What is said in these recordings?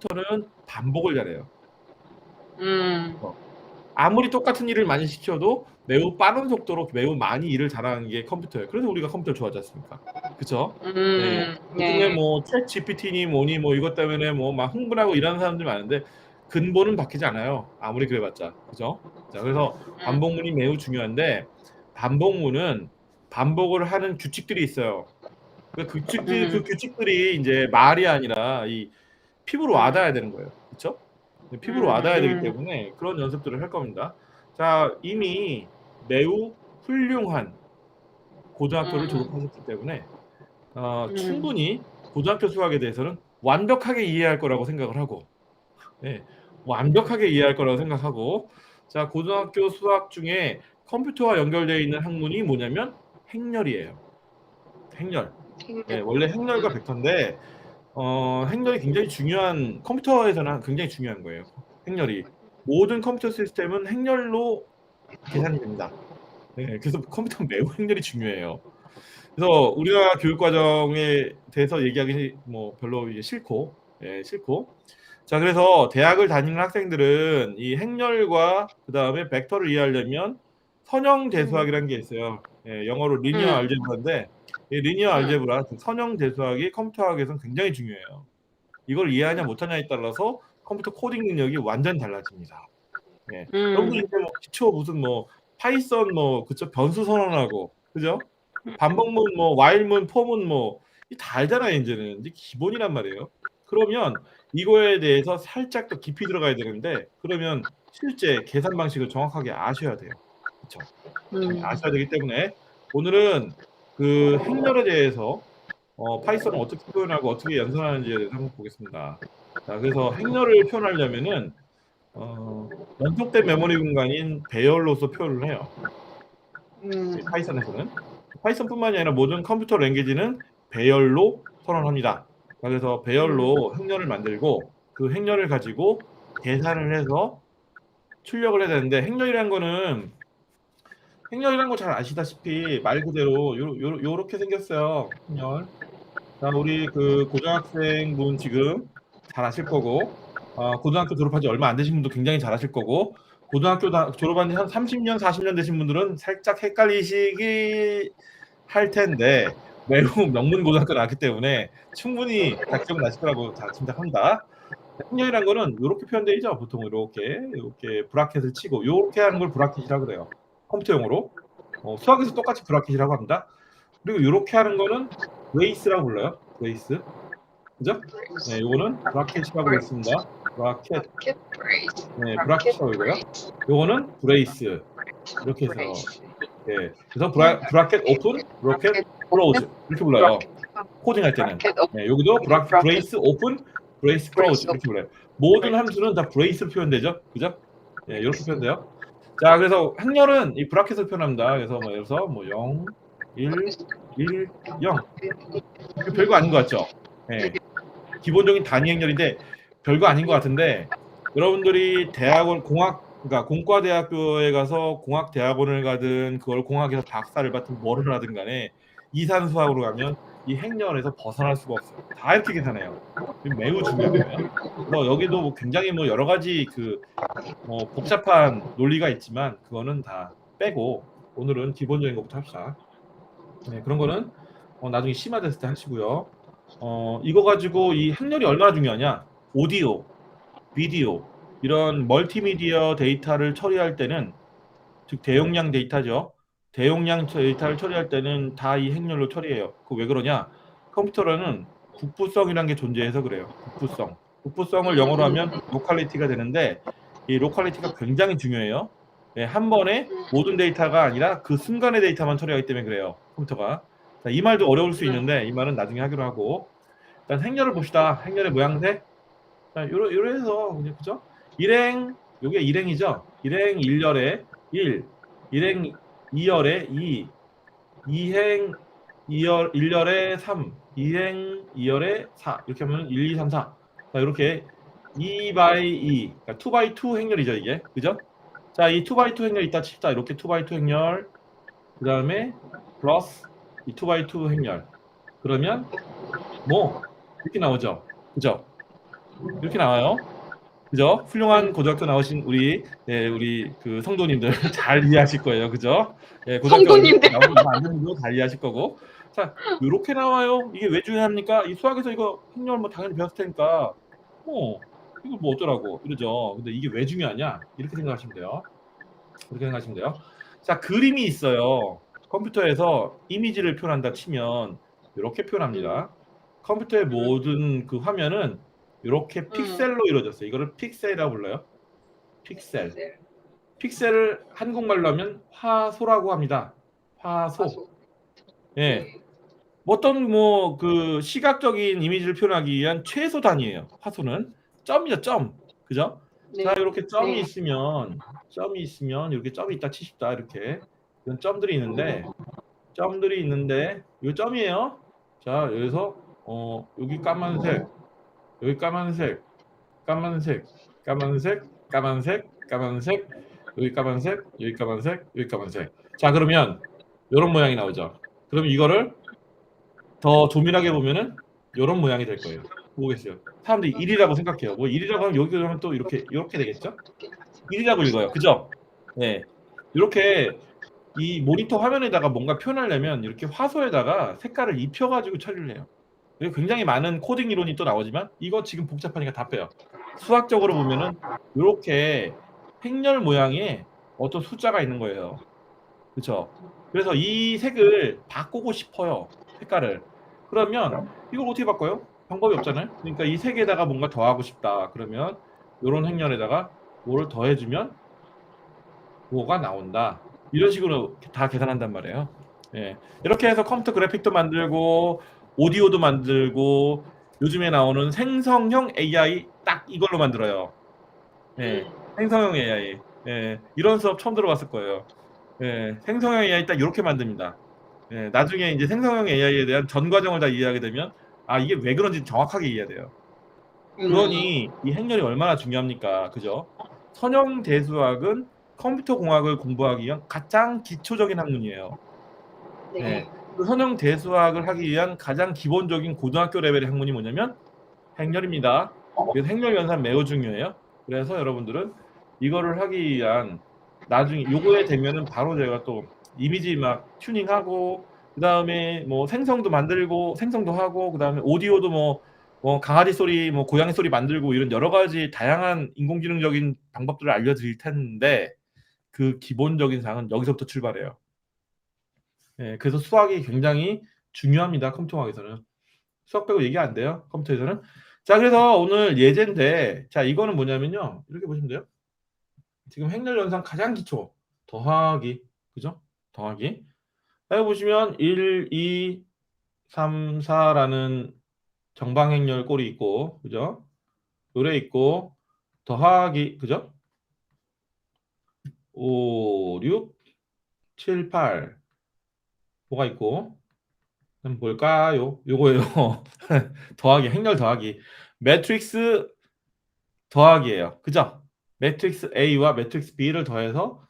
컴퓨터는 반복을 잘해요. 음. 아무리 똑같은 일을 많이 시켜도 매우 빠른 속도로 매우 많이 일을 잘하는 게 컴퓨터예요. 그래서 우리가 컴퓨터를 좋아하지 않습니까? 그쵸? 네. 요즘에 네. 뭐 챗 GPT니 뭐니 뭐 이것 때문에 뭐 막 흥분하고 이러는 사람들이 많은데 근본은 바뀌지 않아요. 아무리 그래봤자. 그죠? 자, 그래서 반복문이 매우 중요한데 반복문은 반복을 하는 규칙들이 있어요. 그 규칙들이 이제 말이 아니라 이 피부로 와닿아야 되는 거예요. 그쵸? 피부로 와닿아야 되기 때문에 그런 연습들을 할 겁니다. 자, 이미 매우 훌륭한 고등학교를 졸업하셨기 때문에 충분히 고등학교 수학에 대해서는 완벽하게 이해할 거라고 생각을 하고, 네, 완벽하게 이해할 거라고 생각하고, 자, 고등학교 수학 중에 컴퓨터와 연결되어 있는 학문이 뭐냐면 행렬이에요. 행렬. 네, 원래 행렬과 벡터인데 행렬이 굉장히 중요한, 컴퓨터에서는 굉장히 중요한 거예요. 행렬이. 모든 컴퓨터 시스템은 행렬로 계산이 됩니다. 네, 그래서 컴퓨터는 매우 행렬이 중요해요. 그래서 우리나라 교육 과정에 대해서 얘기하기 뭐 별로 이제 싫고, 예, 싫고. 자, 그래서 대학을 다니는 학생들은 이 행렬과 그 다음에 벡터를 이해하려면 선형 대수학이라는 게 있어요. 예, 영어로 리니어 알제브라인데 이 리니어 알제브라, 선형 대수학이 컴퓨터학에서는 굉장히 중요해요. 이걸 이해하냐 못하냐에 따라서 컴퓨터 코딩 능력이 완전 달라집니다. 예. 여러분들 이제 뭐 기초 무슨 뭐 파이썬 뭐 그쵸, 변수 선언하고 그죠? 반복문 뭐 while문, for문 뭐 다 알잖아요. 이제는 이제 기본이란 말이에요. 그러면 이거에 대해서 살짝 더 깊이 들어가야 되는데 그러면 실제 계산 방식을 정확하게 아셔야 돼요. 그쵸? 네, 아셔야 되기 때문에 오늘은 그 행렬에 대해서 파이썬을 어떻게 표현하고 어떻게 연산하는지에 대해서 한번 보겠습니다. 자, 그래서 행렬을 표현하려면은 연속된 메모리 공간인 배열로서 표현을 해요. 파이썬에서는. 파이썬뿐만이 아니라 모든 컴퓨터 랭귀지는 배열로 선언합니다. 자, 그래서 배열로 행렬을 만들고 그 행렬을 가지고 계산을 해서 출력을 해야 되는데 행렬이라는 거 잘 아시다시피 말 그대로 요렇게 생겼어요. 행렬. 자, 우리 그 고등학생분 지금 잘 아실 거고, 고등학교 졸업한 지 얼마 안 되신 분도 굉장히 잘 아실 거고, 고등학교 졸업한 지 한 30년, 40년 되신 분들은 살짝 헷갈리시기 할 텐데, 매우 명문 고등학교 나왔기 때문에 충분히 다 기억나실 거라고 다 짐작합니다. 행렬이란 거는 이렇게 표현되죠. 보통 이렇게 브라켓을 치고, 이렇게 하는 걸 브라켓이라고 그래요. 컴퓨터용어로. 수학에서 똑같이 브라켓이라고 합니다. 그리고 이렇게 하는 거는 브레이스라고 불러요. 브레이스. 그죠? 네, 요거는 브라켓이라고 있습니다. 브라켓. 네, 브라켓이라고 이거요. 요거는 브레이스. 이렇게 해서. 네. 그래서 브라켓 오픈, 브라켓 클로즈. 이렇게 불러요. 코딩할 때는. 네, 여기도 브레이스 오픈, 브레이스 클로즈. 이렇게 불러요. 모든 함수는 다 브레이스로 표현되죠. 그죠? 네, 이렇게 표현돼요. 자, 그래서 행렬은 이 브라켓을 표현합니다. 그래서 뭐, 예를 들어서 뭐 0, 1, 1, 0. 별거 아닌 것 같죠? 네. 기본적인 단위 행렬인데 별거 아닌 것 같은데 여러분들이 대학원 그러니까 공과대학교에 가서 공학대학원을 가든 그걸 공학에서 박사를 받든 뭐를 하든 간에 이산수학으로 가면 이 행렬에서 벗어날 수가 없어요. 다 이렇게 계산해요. 매우 중요한 거예요. 그래서 여기도 뭐 굉장히 뭐 여러 가지 뭐 복잡한 논리가 있지만 그거는 다 빼고 오늘은 기본적인 것부터 합시다. 네, 그런 거는 나중에 심화됐을 때 하시고요. 이거 가지고 이 행렬이 얼마나 중요하냐? 오디오, 비디오 이런 멀티미디어 데이터를 처리할 때는 즉 대용량 데이터죠. 대용량 데이터를 처리할 때는 다 이 행렬로 처리해요. 그 왜 그러냐? 컴퓨터로는 국부성이라는 게 존재해서 그래요. 국부성. 국부성을 영어로 하면 로컬리티가 되는데 이 로컬리티가 굉장히 중요해요. 네, 한 번에 모든 데이터가 아니라 그 순간의 데이터만 처리하기 때문에 그래요. 컴퓨터가. 자, 이 말도 어려울 수 있는데 이 말은 나중에 하기로 하고 일단 행렬을 봅시다. 행렬의 모양새. 자, 요래서 그죠? 일행 요게 일행이죠. 일행 1열에 1, 일행 2열에 2, 이행 2열 1열에 3, 이행 2열에 4 이렇게 하면 1, 2, 3, 4. 자, 이렇게 2 by 2, 그러니까 2 by 2 행렬이죠 이게, 그죠? 자, 이 2 by 2 행렬 있다 칩시다. 이렇게 2 by 2 행렬, 그 다음에 플러스 이 2 by 2 행렬. 그러면 뭐 이렇게 나오죠, 그죠? 이렇게 나와요. 그죠? 훌륭한 음. 고등학교 나오신 우리 그 성도님들 잘 이해하실 거예요. 그죠? 예, 고등학교 성도님들. 나오면 이거 안 되는 거 다 이해하실 거고. 자, 요렇게 나와요. 이게 왜 중요합니까? 이 수학에서 이거 행렬 뭐 당연히 배웠을 테니까 이거 뭐 어쩌라고 이러죠. 근데 이게 왜 중요하냐? 이렇게 생각하시면 돼요. 이렇게 생각하시면 돼요. 자, 그림이 있어요. 컴퓨터에서 이미지를 표현한다 치면 이렇게 표현합니다. 컴퓨터의 모든 그 화면은 이렇게 픽셀로 이루어졌어요. 이거를 픽셀이라고 불러요. 픽셀. 픽셀을 한국말로 하면 화소라고 합니다. 화소. 화소. 예. 어떤 뭐 그 시각적인 이미지를 표현하기 위한 최소 단위예요. 화소는 점이죠, 점. 그죠? 자, 네. 이렇게 점이 있으면 이렇게 점이 있다 치십다. 이렇게 이런 점들이 있는데 이 점이에요. 자, 여기서 여기 까만색, 여기 까만색, 까만색, 까만색, 까만색, 까만색, 여기 까만색, 여기 까만색, 여기 까만색. 자, 그러면 이런 모양이 나오죠. 그럼 이거를 더 조밀하게 보면은 이런 모양이 될 거예요. 보겠어요. 사람들이 1이라고 생각해요. 뭐 1이라고 하면 여기 하면 또 이렇게 되겠죠? 1이라고 읽어요. 그죠? 네. 이렇게 이 모니터 화면에다가 뭔가 표현하려면 이렇게 화소에다가 색깔을 입혀가지고 처리를 해요. 그리고 굉장히 많은 코딩 이론이 또 나오지만 이거 지금 복잡하니까 다 빼요. 수학적으로 보면은 이렇게 행렬 모양의 어떤 숫자가 있는 거예요. 그렇죠? 그래서 이 색을 바꾸고 싶어요. 색깔을. 그러면 이걸 어떻게 바꿔요? 방법이 없잖아요. 그러니까 이 색에다가 뭔가 더하고 싶다. 그러면 이런 행렬에다가 뭐를 더해주면 뭐가 나온다. 이런 식으로 다 계산한단 말이에요. 예. 이렇게 해서 컴퓨터 그래픽도 만들고 오디오도 만들고 요즘에 나오는 생성형 AI 딱 이걸로 만들어요. 예. 생성형 AI. 예. 이런 수업 처음 들어봤을 거예요. 예. 생성형 AI 딱 이렇게 만듭니다. 예. 나중에 이제 생성형 AI에 대한 전 과정을 다 이해하게 되면 이게 왜 그런지 정확하게 이해가 돼요. 그러니 이 행렬이 얼마나 중요합니까? 그죠? 선형대수학은 컴퓨터 공학을 공부하기 위한 가장 기초적인 학문이에요. 네. 그 선형대수학을 하기 위한 가장 기본적인 고등학교 레벨의 학문이 뭐냐면 행렬입니다. 그래서 행렬 연산 매우 중요해요. 그래서 여러분들은 이거를 하기 위한 나중에 요거에 되면은 바로 제가 또 이미지 막 튜닝하고 그다음에 뭐 생성도 하고 그다음에 오디오도 뭐 강아지 소리 뭐 고양이 소리 만들고 이런 여러 가지 다양한 인공지능적인 방법들을 알려드릴 텐데 그 기본적인 사항은 여기서부터 출발해요. 예, 그래서 수학이 굉장히 중요합니다. 컴퓨터학에서는. 수학 빼고 얘기 안 돼요. 컴퓨터에서는. 자, 그래서 오늘 예제인데, 자, 이거는 뭐냐면요. 이렇게 보시면 돼요. 지금 행렬 연산 가장 기초. 더하기. 그죠? 더하기. 여기 보시면 1, 2, 3, 4라는 정방행렬 꼴이 있고, 그죠? 요래 있고, 더하기, 그죠? 5, 6, 7, 8. 뭐가 있고, 그럼 뭘까요? 요거예요. 더하기, 행렬 더하기. 매트릭스 더하기예요. 그죠? 매트릭스 A와 매트릭스 B를 더해서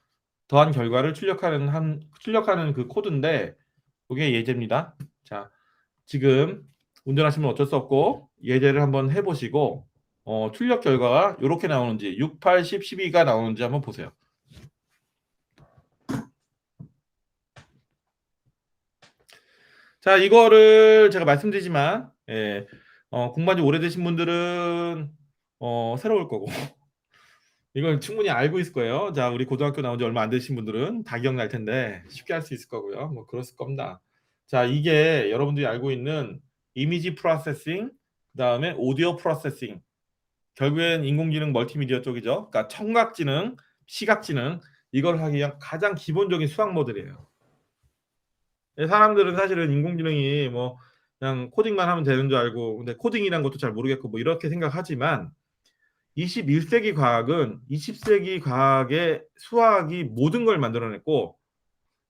더한 결과를 출력하는 그 코드인데 그게 예제입니다. 자, 지금 운전하시면 어쩔 수 없고 예제를 한번 해보시고 출력 결과가 이렇게 나오는지 6, 8, 10, 12가 나오는지 한번 보세요. 자, 이거를 제가 말씀드리지만 공부한 지 오래되신 분들은 새로울 거고 이걸 충분히 알고 있을 거예요. 자, 우리 고등학교 나온 지 얼마 안 되신 분들은 다 기억날 텐데 쉽게 할 수 있을 거고요. 뭐 그랬을 겁니다. 자, 이게 여러분들이 알고 있는 이미지 프로세싱, 그다음에 오디오 프로세싱, 결국엔 인공지능 멀티미디어 쪽이죠. 그러니까 청각지능, 시각지능 이걸 하기 위한 가장 기본적인 수학 모델이에요. 사람들은 사실은 인공지능이 뭐 그냥 코딩만 하면 되는 줄 알고 근데 코딩이란 것도 잘 모르겠고 뭐 이렇게 생각하지만 21세기 과학은 20세기 과학의 수학이 모든 걸 만들어냈고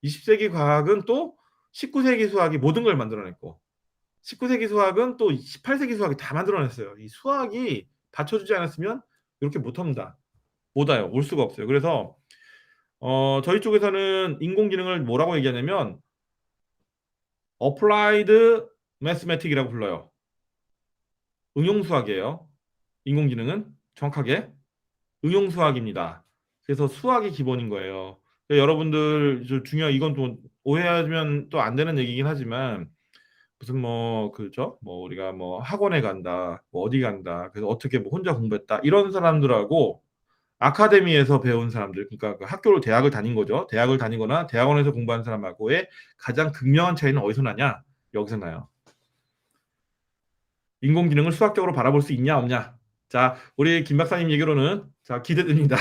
20세기 과학은 또 19세기 수학이 모든 걸 만들어냈고 19세기 수학은 또 18세기 수학이 다 만들어냈어요. 이 수학이 받쳐주지 않았으면 이렇게 못합니다. 못 와요. 올 수가 없어요. 그래서 저희 쪽에서는 인공지능을 뭐라고 얘기하냐면 Applied Mathematic이라고 불러요. 응용수학이에요. 인공지능은 정확하게 응용수학입니다. 그래서 수학이 기본인 거예요. 여러분들 중요한 이건 또 오해하면 또 안 되는 얘기긴 하지만 무슨 뭐 그죠? 뭐 우리가 뭐 학원에 간다, 뭐 어디 간다, 그래서 어떻게 뭐 혼자 공부했다 이런 사람들하고 아카데미에서 배운 사람들, 그러니까 그 학교를 대학을 다닌 거죠. 대학을 다니거나 대학원에서 공부한 사람하고의 가장 극명한 차이는 어디서 나냐? 여기서 나요. 인공지능을 수학적으로 바라볼 수 있냐 없냐. 자, 우리 김 박사님 얘기로는 자 기대됩니다.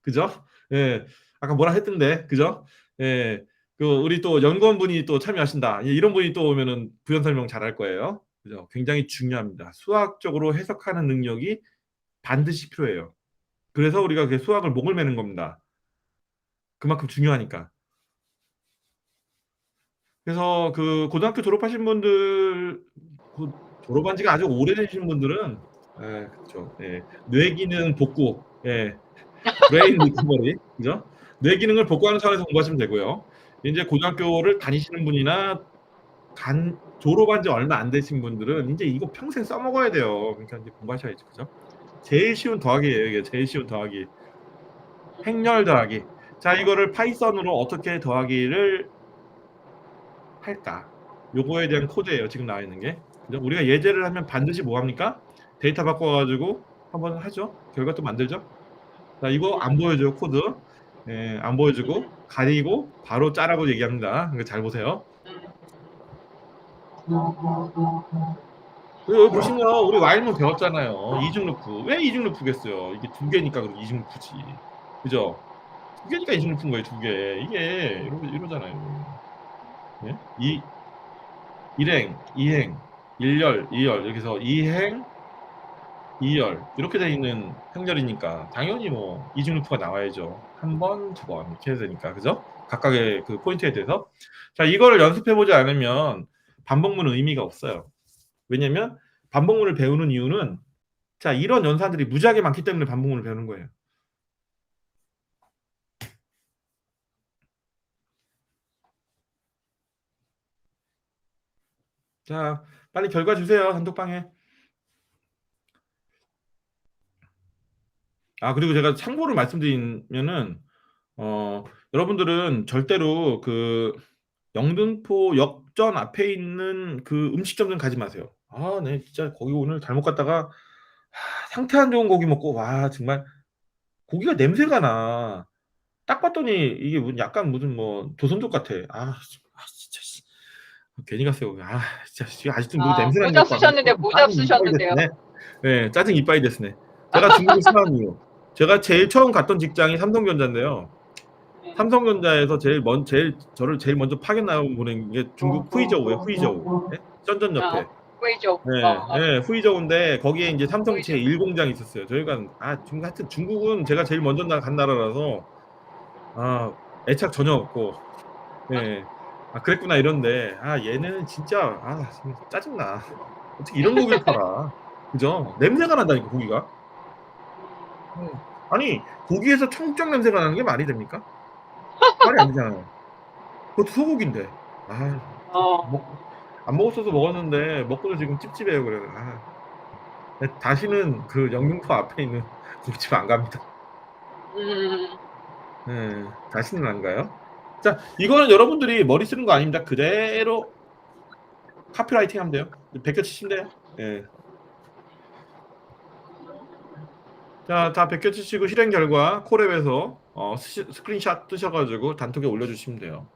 그죠? 예, 아까 뭐라 했던데, 그죠? 예, 그 우리 또 연구원분이 또 참여하신다. 예, 이런 분이 또 오면은 부연 설명 잘할 거예요. 그죠? 굉장히 중요합니다. 수학적으로 해석하는 능력이 반드시 필요해요. 그래서 우리가 그 수학을 목을 매는 겁니다. 그만큼 중요하니까. 그래서 그 고등학교 졸업하신 분들, 졸업한 지가 아주 오래되신 분들은 그렇죠. 예. 뇌 기능 복구, 예. 브레인 리커버리, 그죠? 뇌 기능을 복구하는 차원에서 공부하시면 되고요. 이제 고등학교를 다니시는 분이나 졸업한 지 얼마 안 되신 분들은 이제 이거 평생 써먹어야 돼요. 그러니까 이제 공부하셔야죠, 그죠? 제일 쉬운 더하기예요, 이게 제일 쉬운 더하기. 행렬 더하기. 자, 이거를 파이썬으로 어떻게 더하기를 할까? 요거에 대한 코드예요. 지금 나와 있는 게. 그죠? 우리가 예제를 하면 반드시 뭐 합니까? 데이터 바꿔가지고 한번 하죠. 결과 또 만들죠. 자, 이거 안 보여줘요, 코드. 예, 안 보여주고 가리고 바로 짜라고 얘기합니다. 이거 잘 보세요. 여기 보시면 우리 와일문 배웠잖아요. 이중루프. 왜 이중루프겠어요? 이게 두 개니까 그럼 이중루프지. 그죠? 두 개니까 이중루프인 거예요, 두 개. 이게 이러잖아요. 예? 일행, 이행, 일열, 이열. 여기서 이행, 이열. 이렇게 돼 있는 행렬이니까 당연히 뭐 이중루프가 나와야죠. 한 번, 두 번 이렇게 해야 되니까. 그죠? 각각의 그 포인트에 대해서. 자, 이거를 연습해 보지 않으면 반복문은 의미가 없어요. 왜냐면 반복문을 배우는 이유는 자, 이런 연산들이 무지하게 많기 때문에 반복문을 배우는 거예요. 자, 빨리 결과 주세요. 단톡방에. 아, 그리고 제가 참고를 말씀드리면은 여러분들은 절대로 그 영등포 역전 앞에 있는 그 음식점은 가지 마세요. 아, 네, 진짜 거기 오늘 잘못 갔다가 상태 안 좋은 고기 먹고 와 정말 고기가 냄새가 나. 딱 봤더니 이게 약간 무슨 뭐 조선족 같아. 진짜 괜히 갔어요. 진짜 아직도 뭐 냄새 나는 모자 것 같고 쓰셨는데 모자 짜증 이빠이 쓰셨는데요. 됐네. 네, 짜증 이빠이 됐네. 제가 중국을 싫어하는 이유. 제가 제일 처음 갔던 직장이 삼성전자인데요. 삼성전자에서 저를 제일 먼저 파견 나온 보낸 게 중국 후이저우예요. 후이저우. 네? 쩐전 옆에. 웨이죠. 네, 네, 후이저우인데 거기에 이제 삼성 후이저우. 제1공장이 있었어요. 저희가 하여튼 중국은 제가 제일 먼저 간 나라라서 애착 전혀 없고, 네, 그랬구나 이런데 얘네는 진짜 짜증나. 어떻게 이런 고기를 팔아? 그죠? 냄새가 난다니까 고기가. 아니 고기에서 청국장 냄새가 나는 게 말이 됩니까? 말이 안 되잖아요. 그것도 소고기인데. 안 먹었어도 먹었는데 먹고도 지금 찝찝해요. 그래요. 다시는 그 영등포 앞에 있는 고깃집 안 갑니다. 네, 다시는 안 가요. 자, 이거는 여러분들이 머리 쓰는 거 아닙니다. 그대로 카피라이팅 하면 돼요. 베껴치시면 돼요. 예. 자, 다 베껴치시고 실행 결과 콜앱에서 스크린샷 뜨셔가지고 단톡에 올려주시면 돼요.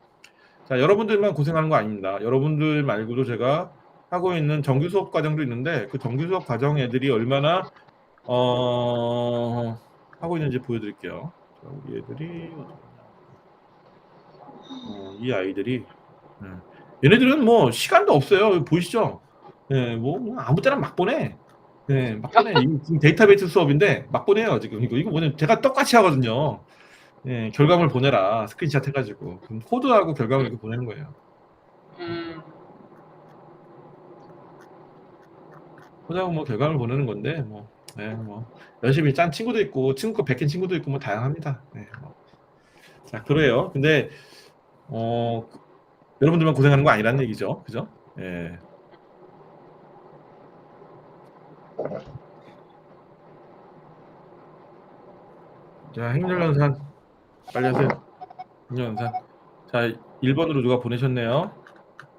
자, 여러분들만 고생하는 거 아닙니다. 여러분들 말고도 제가 하고 있는 정규 수업 과정도 있는데 그 정규 수업 과정 애들이 얼마나 하고 있는지 보여드릴게요. 자, 우리 애들이 이 아이들이 얘네들은 뭐 시간도 없어요. 보이시죠? 네, 뭐 아무 때나 막 보내. 네, 막 보내. 이거 지금 데이터베이스 수업인데 막 보내요. 지금 이거 뭐냐면 제가 똑같이 하거든요. 네, 결과물 보내라. 스크린샷 해가지고 그럼 코드하고 결과물 이렇게 보내는 거예요. 코드하고 뭐 결과물 보내는 건데 뭐 열심히 짠 친구도 있고 친구 거 베낀 친구도 있고 뭐 다양합니다. 네, 자, 그래요. 근데 여러분들만 고생하는 거 아니라는 얘기죠. 그죠? 예. 자, 행렬연산 빨리 하세요. 행렬연산. 자, 1번으로 누가 보내셨네요.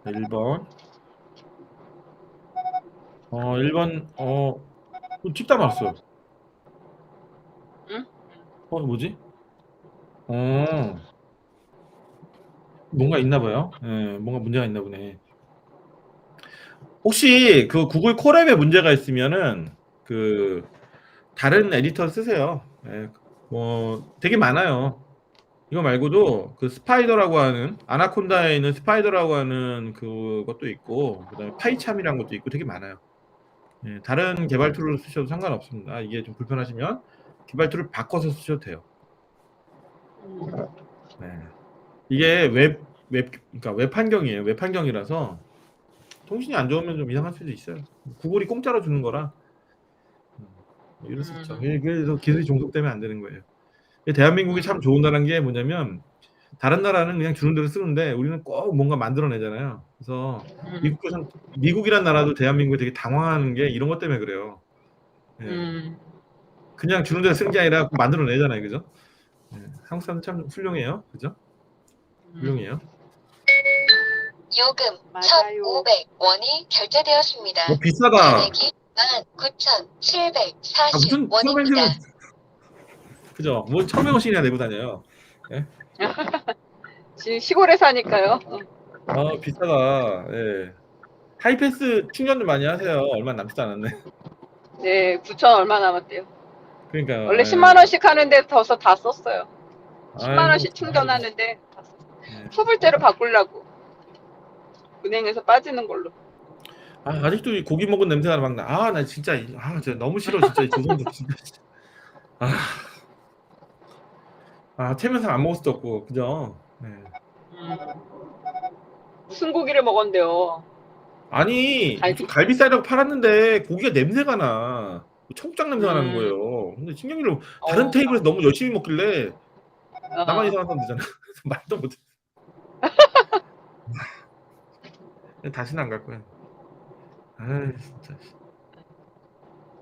자, 1번. 1번 틱답 왔어요. 응? 뭐지? 어, 뭔가 있나 봐요. 예, 뭔가 문제가 있나 보네. 혹시 그 구글 콜앱에 문제가 있으면은 그 다른 에디터 쓰세요. 예, 뭐 되게 많아요. 이거 말고도 그 스파이더라고 하는 아나콘다에 있는 스파이더라고 하는 그것도 있고 그다음에 파이참이라는 것도 있고 되게 많아요. 예, 다른 개발 툴을 쓰셔도 상관없습니다. 이게 좀 불편하시면 개발 툴을 바꿔서 쓰셔도 돼요. 네. 이게 그러니까 웹 환경이에요. 웹 환경이라서 통신이 안 좋으면 좀 이상할 수도 있어요. 구글이 공짜로 주는 거라 뭐 이럴 수 있죠. 그래서 기술이 종속되면 안 되는 거예요. 대한민국이 참 좋은 나라는 게 뭐냐면 다른 나라는 그냥 주는 대로 쓰는데 우리는 꼭 뭔가 만들어내잖아요. 그래서 미국이란 나라도 대한민국이 되게 당황하는 게 이런 것 때문에 그래요. 예. 그냥 주는 대로 쓰는 게 아니라 만들어내잖아요. 그죠? 예. 한국 사람 참 훌륭해요. 그죠? 훌륭해요. 요금 맞아요. 1,500원이 결제되었습니다. 비싸다. 금액이 무슨 19,740원입니다. 그죠? 뭐 1,000원씩이나 내고 다녀요. 예? 지금 시골에 사니까요. 비싸다. 예. 하이패스 충전도 많이 하세요. 얼마 남지도 않았네. 네, 9천 얼마 남았대요. 그러니까 원래 10만 원씩 하는데 더서 다 썼어요. 10만 아이고 원씩 충전하는데 다 썼어요. 예. 후불대로 바꾸려고 은행에서 빠지는 걸로. 아직도 이 고기 먹은 냄새가 막 나. 나 진짜 진짜 너무 싫어 진짜 이 조선족 진짜. 태면상 안 먹을 수도 없고 그죠? 네. 무슨 고기를 먹었는데요? 아니 무슨 갈비? 갈비살이라고 팔았는데 고기가 냄새가 나. 청국장 냄새가 나는 음, 거예요. 근데 신경질로 다른 어, 테이블에서 너무 열심히 먹길래 나만 어, 이상한 사람 되잖아. 그래서 말도 못해. 다시는 안 갈 거야. 진짜.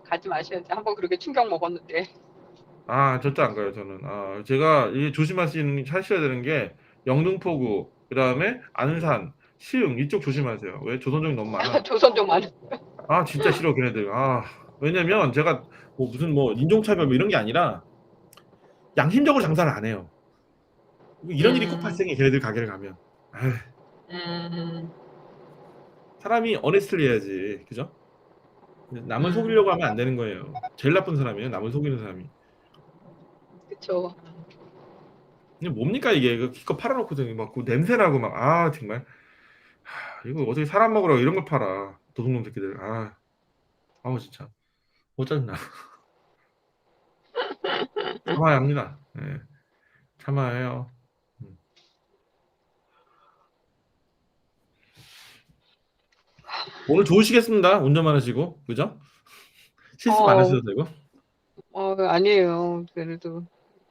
가지 마셔야지. 한번 그렇게 충격 먹었는데. 절대 안 가요 저는. 제가 이게 하셔야 되는 게 영등포구 그다음에 안산, 시흥 이쪽 조심하세요. 왜 조선족이 너무 많아. 조선족 많은. 진짜 싫어 걔네들. 왜냐면 제가 뭐 무슨 뭐 인종차별 뭐 이런 게 아니라 양심적으로 장사를 안 해요. 이런 일이 꼭 음, 발생해 걔네들 가게를 가면. 아휴, 음, 사람이 어네스트리 해야지, 그죠? 남을 속이려고 하면 안 되는 거예요. 제일 나쁜 사람이에요, 남을 속이는 사람이. 그쵸. 이게 뭡니까 이게 기껏 팔아놓고서 막그 냄새나고 막 정말 이거 어떻게 사람 먹으라고 이런 걸 팔아 도둑놈 새끼들. 진짜 못 짜증나. 참아야 합니다. 예, 참아야 해요. 음. 오늘 좋으시겠습니다. 운전만 하시고 그죠? 실습 안 어, 하셔도 되고. 아니에요. 그래도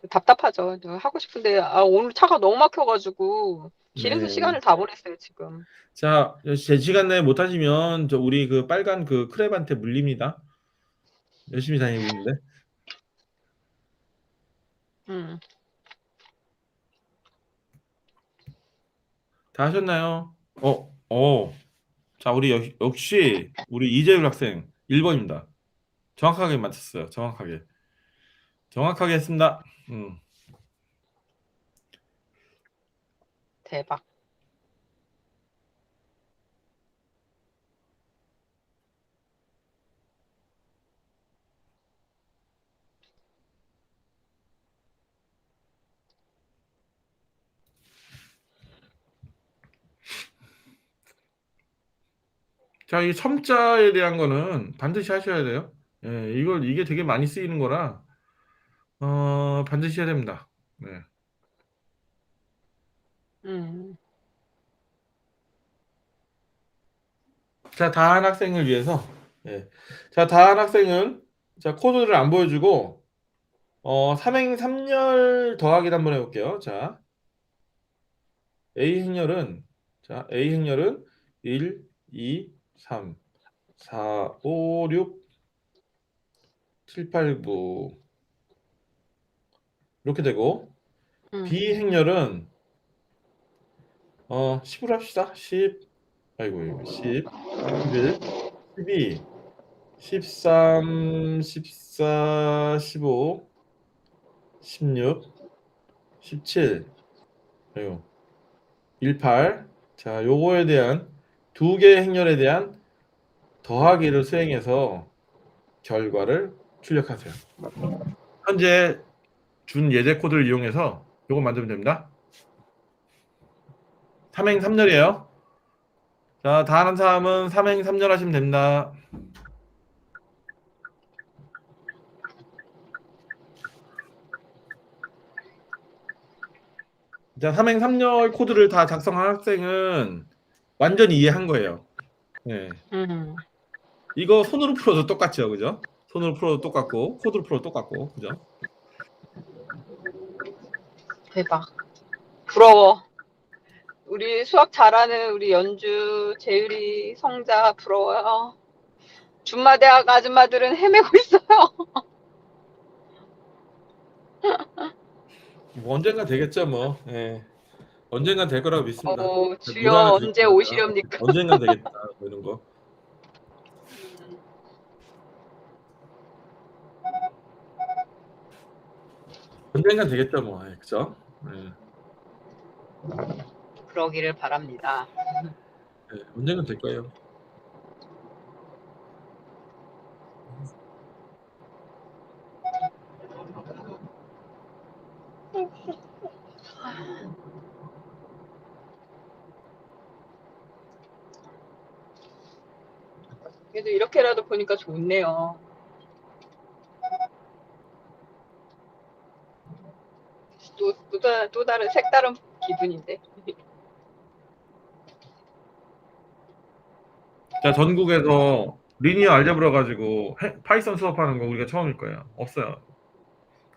답답하죠. 하고 싶은데, 오늘 차가 너무 막혀가지고, 길에서 네. 시간을 다 보냈어요, 지금. 자, 제 시간 내에 못 하시면 저 우리 그 빨간 그 크랩한테 물립니다. 열심히 다니고 있는데. 음. 다 하셨나요? 자, 우리 역시 우리 이재율 학생 1번입니다. 정확하게 맞췄어요. 정확하게. 정확하게 했습니다. 대박. 자, 이 첨자에 대한 거는 반드시 하셔야 돼요. 예, 이게 되게 많이 쓰이는 거라 반드시 해야 됩니다. 네. 음. 자, 다한 학생을 위해서 예. 자, 다한 학생은 자, 코드를 안 보여주고 삼행 3열 더하기를 한번 해볼게요. 자, A 행렬은 A 행렬은 1, 2, 3, 4, 5, 6, 7, 8, 9 이렇게 되고 음. 비행렬은 10으로 합시다. 10 아이고 10 11 12 13 14 15 16 17 아이고 18 자 요거에 대한 두 개의 행렬에 대한 더하기를 수행해서 결과를 출력하세요. 현재 준 예제 코드를 이용해서 요거 만들면 됩니다. 삼행삼렬이에요. 자, 다 아는 사람은 삼행삼렬 하시면 됩니다. 자, 삼행삼렬 코드를 다 작성한 학생은 완전히 이해한 거예요. 네. 음. 이거 손으로 풀어도 똑같죠, 그죠? 손으로 풀어도 똑같고 코드로 풀어도 똑같고, 그죠? 대박. 부러워. 우리 수학 잘하는 우리 연주, 재율이, 성자 부러워요. 준마대학 아줌마들은 헤매고 있어요. 뭐 언젠가 되겠죠, 뭐. 예. 언젠간 될 거라고 믿습니다. 주여 물 하나 언제 드릴게요, 제가. 오시렵니까? 언젠간 되겠다, 뭐 이런 거. 언젠간 되겠죠, 뭐. 예, 그죠? 예. 그러기를 바랍니다. 예, 언젠간 될 거예요. 그래도 이렇게라도 보니까 좋네요. 또 다른 색다른 기분인데. 자, 전국에서 리니어 알제브라 가지고 파이썬 수업하는 거 우리가 처음일 거예요. 없어요.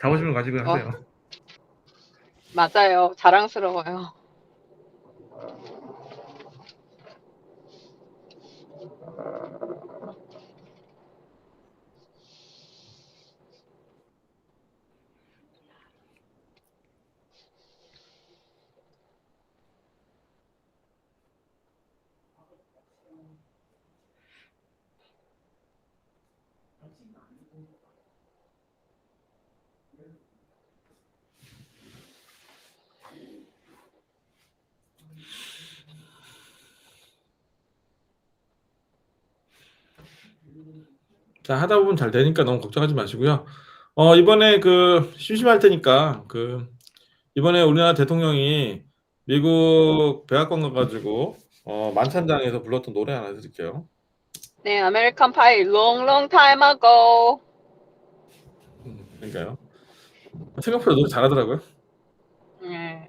자부심을 가지고 하세요. 맞아요. 자랑스러워요. 자, 하다 보면 잘 되니까 너무 걱정하지 마시고요. 이번에 심심할 테니까 이번에 우리나라 대통령이 미국 백악관 가가지고 만찬장에서 불렀던 노래 하나 드릴게요. 네, 아메리칸 파이 long long time ago. 그러니까요. 생각보다 노래 잘하더라고요. 네.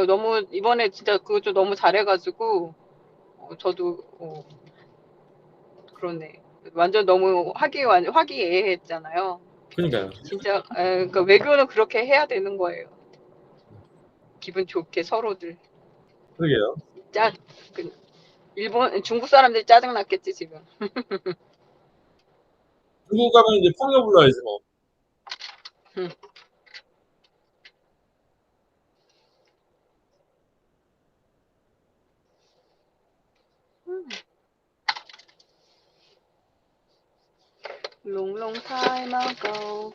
너무 이번에 진짜 그거 좀 너무 잘해가지고 저도 그러네. 완전 너무 화기애애했잖아요. 그러니까요. 진짜 그러니까 외교는 그렇게 해야 되는 거예요. 기분 좋게 서로들. 그러게요. 그 중국 사람들이 짜증 났겠지 지금. 중국 가면 이제 펑여 불러야지 뭐. 음. Long long time ago.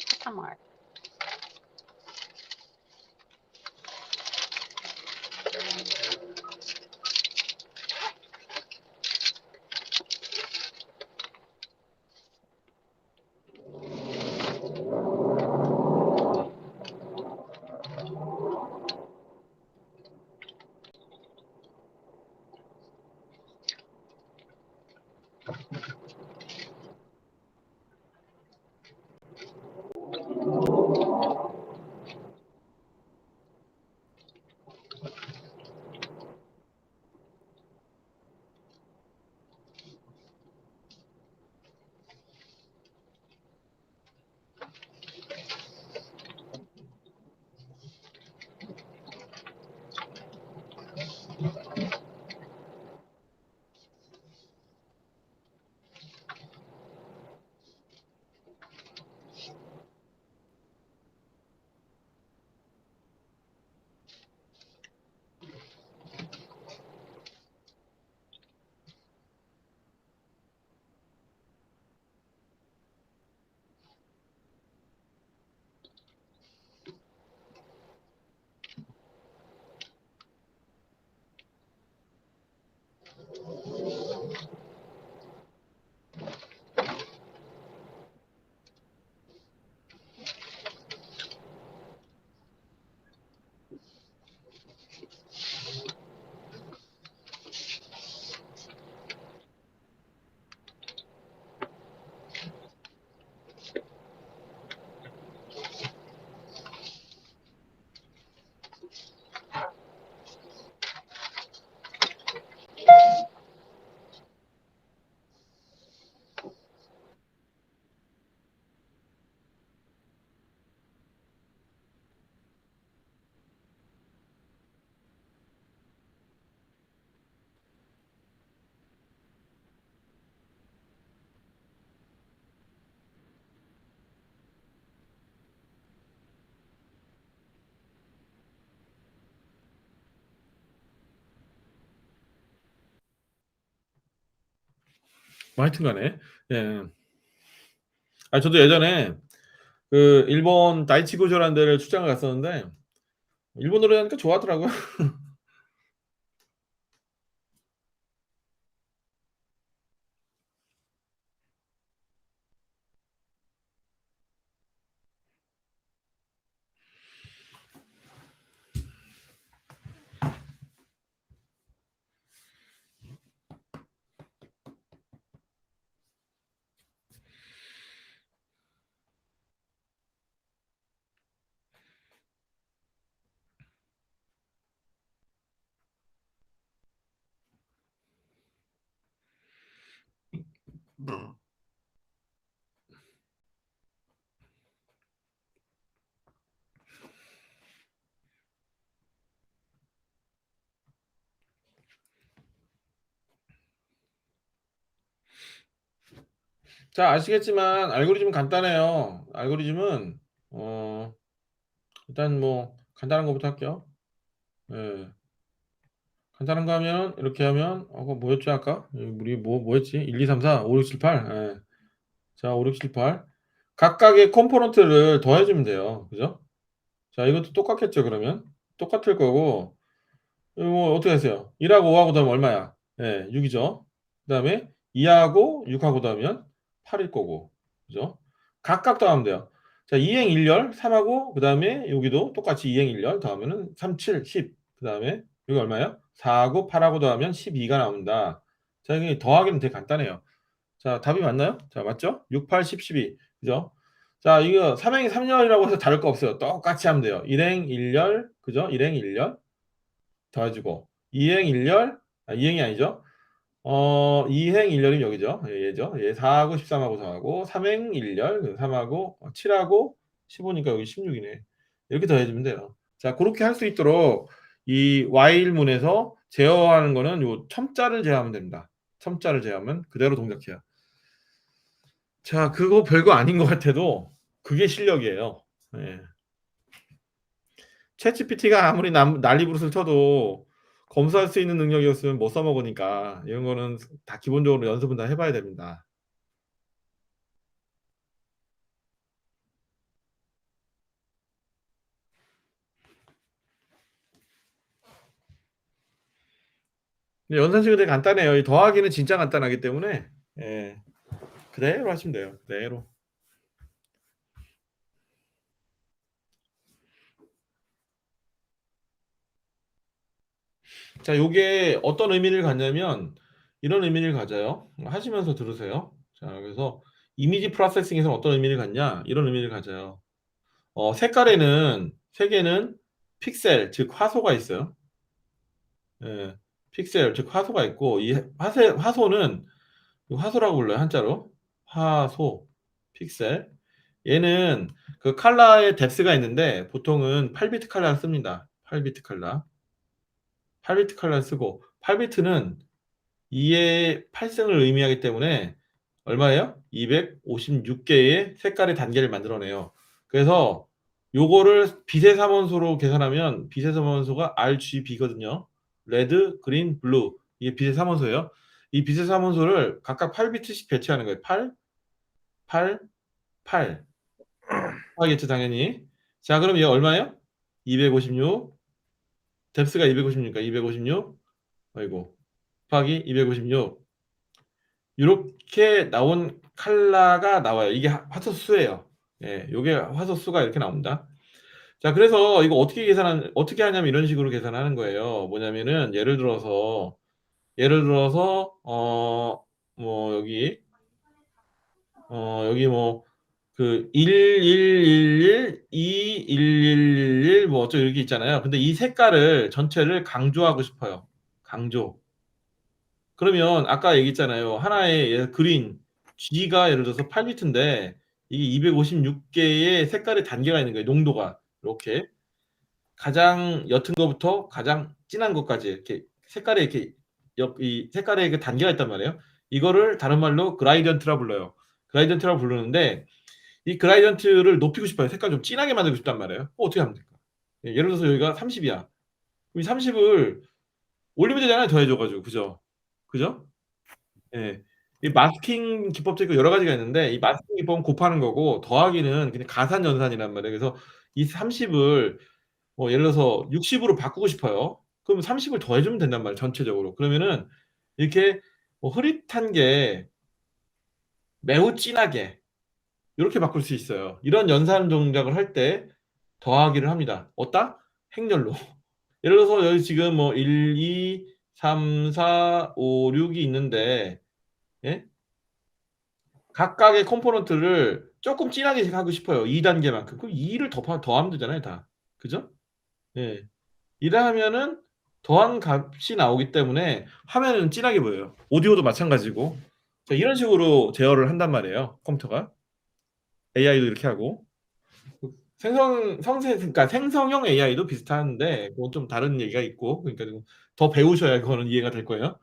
잠깐만. 뭐 하여튼 간에. 예. 저도 예전에 그 일본 다이치고조라는 데를 출장을 갔었는데 일본 노래 하니까 좋아하더라고요. 자, 아시겠지만 알고리즘은 간단해요. 알고리즘은 일단 뭐 간단한 것부터 할게요. 예. 간단한 거 하면 이렇게 하면 그거 뭐였지 아까? 우리 뭐였지? 1, 2, 3, 4, 5, 6, 7, 8. 예. 자, 5, 6, 7, 8. 각각의 컴포넌트를 더해주면 돼요. 그죠? 자, 이것도 똑같겠죠, 그러면? 똑같을 거고, 이거 뭐 어떻게 하세요? 1하고 5하고 더하면 얼마야? 예, 6이죠. 그 다음에 2하고 6하고 더하면 8일 거고, 그죠? 각각 더하면 돼요. 자, 2행 1열, 3하고, 그 다음에 여기도 똑같이 2행 1열 더하면은 3, 7, 10. 그 다음에 여기 얼마예요? 4하고 8하고 더하면 12가 나온다. 자, 이게 더하기는 되게 간단해요. 자, 답이 맞나요? 자, 맞죠? 6, 8, 10, 12. 그죠? 자, 이거 3행이 3열이라고 해서 다를 거 없어요. 똑같이 하면 돼요. 1행 1열, 그죠? 1행 1열 더해주고 2행 1열, 2행이 아니죠? 2행 1열이 여기죠. 얘죠. 얘 4하고 13하고 더하고 3행 1열, 3하고 7하고 15니까 여기 16이네. 이렇게 더해주면 돼요. 자, 그렇게 할 수 있도록 이 while문에서 제어하는 거는 요 첨자를 제어하면 됩니다. 첨자를 제어하면 그대로 동작해요. 자, 그거 별거 아닌 것 같아도 그게 실력이에요. 예. 챗GPT가 아무리 난리부릇을 쳐도 검수할 수 있는 능력이었으면 못 써먹으니까 이런 거는 다 기본적으로 연습은 다 해봐야 됩니다. 근데 연산식은 되게 간단해요. 이 더하기는 진짜 간단하기 때문에 예, 그대로 하시면 돼요. 그대로. 자, 요게 어떤 의미를 갖냐면 이런 의미를 가져요. 하시면서 들으세요. 자, 그래서 이미지 프로세싱에서 어떤 의미를 갖냐? 이런 의미를 가져요. 색깔에는 세 개는 픽셀, 즉 화소가 있어요. 예, 픽셀, 즉 화소가 있고 이 화소는 화소라고 불러요. 한자로 화소, 픽셀. 얘는 그 컬러의 뎁스가 있는데 보통은 8비트 컬러를 씁니다. 8비트 컬러. 8비트 컬러를 쓰고 8비트는 2의 8승을 의미하기 때문에 얼마예요? 256개의 색깔의 단계를 만들어내요. 그래서 요거를 빛의 삼원소로 계산하면 빛의 삼원소가 RGB거든요. 레드, 그린, 블루. 이게 빛의 삼원소예요. 이 빛의 삼원소를 각각 8비트씩 배치하는 거예요. 8, 8, 8. 하겠죠, 당연히. 자, 그럼 얘 얼마예요? 256. 뎁스가 256이니까 256. 아이고. 곱하기 256. 이렇게 나온 칼라가 나와요. 이게 화소수예요. 예, 요게 화소수가 이렇게 나옵니다. 자, 그래서 이거 어떻게 하냐면 이런 식으로 계산하는 거예요. 뭐냐면은 예를 들어서 뭐 여기 뭐 그 1111, 21111 뭐 어쩌고 이렇게 있잖아요. 근데 이 색깔을 전체를 강조하고 싶어요. 강조. 그러면 아까 얘기했잖아요. 하나의 그린 G가 예를 들어서 8비트인데 이게 256개의 색깔의 단계가 있는 거예요. 농도가 이렇게 가장 옅은 것부터 가장 진한 것까지 이렇게 색깔에 이렇게 이 색깔의 그 단계가 있단 말이에요. 이거를 다른 말로 그라디언트라 불러요. 그라디언트라고 부르는데 이 그라디언트를 높이고 싶어요. 색깔 좀 진하게 만들고 싶단 말이에요. 어떻게 하면 될까? 예를 들어서 여기가 30이야. 이 30을 올리면 되잖아요. 더해줘가지고 그죠? 그죠? 예. 이 마스킹 기법도 있고 여러 가지가 있는데 이 마스킹 기법은 곱하는 거고 더하기는 그냥 가산 연산이란 말이에요. 그래서 이 30을 뭐 예를 들어서 60으로 바꾸고 싶어요. 그럼 30을 더해주면 된단 말이에요. 전체적으로. 그러면은 이렇게 뭐 흐릿한 게 매우 진하게 이렇게 바꿀 수 있어요. 이런 연산 동작을 할 때 더하기를 합니다. 어디다? 행렬로. 예를 들어서 여기 지금 뭐 1, 2, 3, 4, 5, 6이 있는데 예? 각각의 컴포넌트를 조금 진하게 하고 싶어요. 2단계만큼. 그럼 2를 더하면 되잖아요, 다. 그죠? 예. 이래 하면은 더한 값이 나오기 때문에 화면은 진하게 보여요. 오디오도 마찬가지고. 자, 이런 식으로 제어를 한단 말이에요, 컴퓨터가. AI도 이렇게 하고. 그러니까 생성형 AI도 비슷한데 그건 좀 다른 얘기가 있고 그러니까 좀 더 배우셔야 그거는 이해가 될 거예요.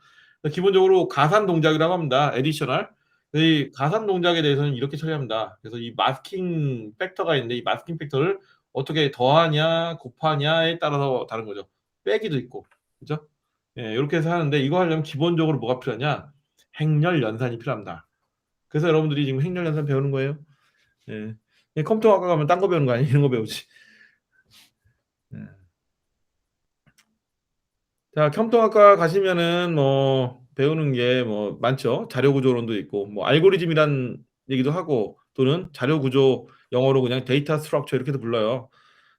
기본적으로 가산 동작이라고 합니다. 에디셔널. 이 가산 동작에 대해서는 이렇게 처리합니다. 그래서 이 마스킹 팩터가 있는데 이 마스킹 팩터를 어떻게 더하냐, 곱하냐에 따라서 다른 거죠. 빼기도 있고, 그죠? 예, 이렇게 해서 하는데 이거 하려면 기본적으로 뭐가 필요하냐? 행렬 연산이 필요합니다. 그래서 여러분들이 지금 행렬 연산 배우는 거예요. 예. 컴퓨터학과 가면 딴 거 배우는 거 아니에요? 이런 거 배우지. 예. 자, 컴퓨터학과 가시면은 뭐 배우는 게 뭐 많죠. 자료 구조론도 있고 뭐 알고리즘이란 얘기도 하고 또는 자료 구조 영어로 그냥 데이터 스트럭처 이렇게도 불러요.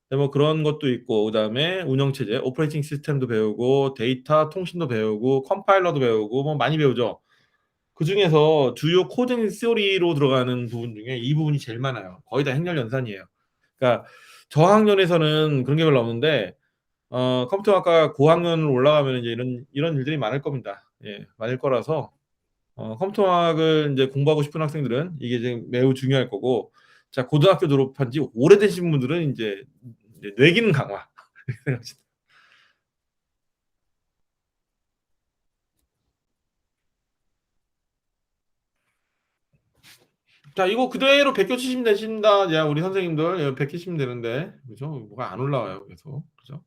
뭐 그런 것도 있고 그다음에 운영 체제, 오퍼레이팅 시스템도 배우고 데이터 통신도 배우고 컴파일러도 배우고 뭐 많이 배우죠. 그중에서 주요 코딩 시오리로 들어가는 부분 중에 이 부분이 제일 많아요. 거의 다 행렬 연산이에요. 그러니까 저학년에서는 그런 게 별로 없는데 컴퓨터학과 고학년으로 올라가면 이제 이런 일들이 많을 겁니다. 예, 많을 거라서 컴퓨터학을 이제 공부하고 싶은 학생들은 이게 이제 매우 중요할 거고, 자 고등학교 졸업한 지 오래되신 분들은 이제 뇌기능 강화. 자 이거 그대로 베껴치시면 되신다. 야 우리 선생님들 예, 베끼시면 되는데 그죠? 뭐가 안 올라와요. 그래서 그죠?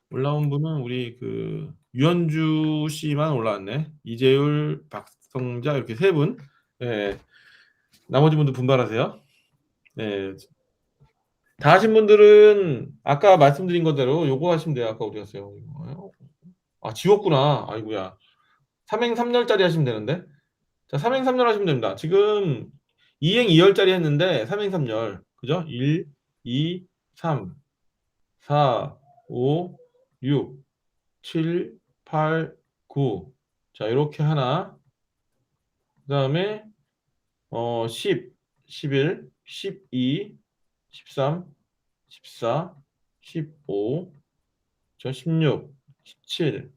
올라온 분은 우리 그 유현주 씨만 올라왔네. 이재율, 박성자 이렇게 세 분. 예. 나머지 분들 분발하세요. 예. 다 하신 분들은 아까 말씀드린 거대로 요거 하시면 돼요. 아까 어디 갔어요? 이거요? 아, 지웠구나. 아이고야. 삼행삼열짜리 하시면 되는데. 자, 삼행삼열 하시면 됩니다. 지금 이행이열짜리 했는데 삼행삼열. 그죠? 1, 2, 3, 4, 5, 6, 7, 8, 9. 자, 이렇게 하나. 그다음에 10, 11, 12, 13, 14, 15, 16, 17,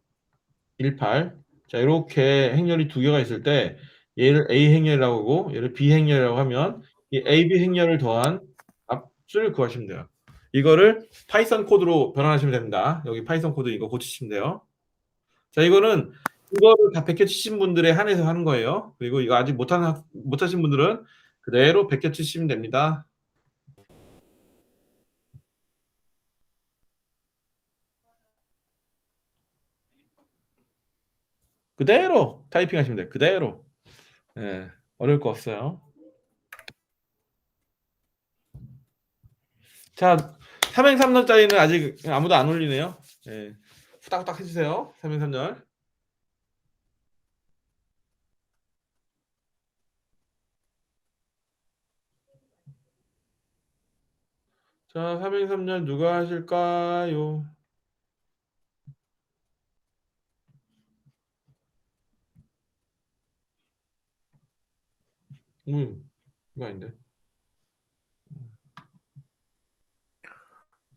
18. 자, 이렇게 행렬이 두 개가 있을 때 얘를 A 행렬이라고 하고 얘를 B 행렬이라고 하면 이 A, B 행렬을 더한 값을 구하시면 돼요. 이거를 파이썬 코드로 변환하시면 됩니다. 여기 파이썬 코드 이거 고치시면 돼요. 자, 이거는 이거를 다 베껴치신 분들에 한해서 하는 거예요. 그리고 이거 아직 못하신 분들은 그대로 베껴치시면 됩니다. 그대로 타이핑 하시면 돼요. 그대로. 예, 어려울 거 없어요. 자, 삼행삼열짜리는 아직 아무도 안 올리네요. 예, 후딱후딱 해주세요. 삼행삼열. 자, 삼행삼열 누가 하실까요? 이거 아닌데.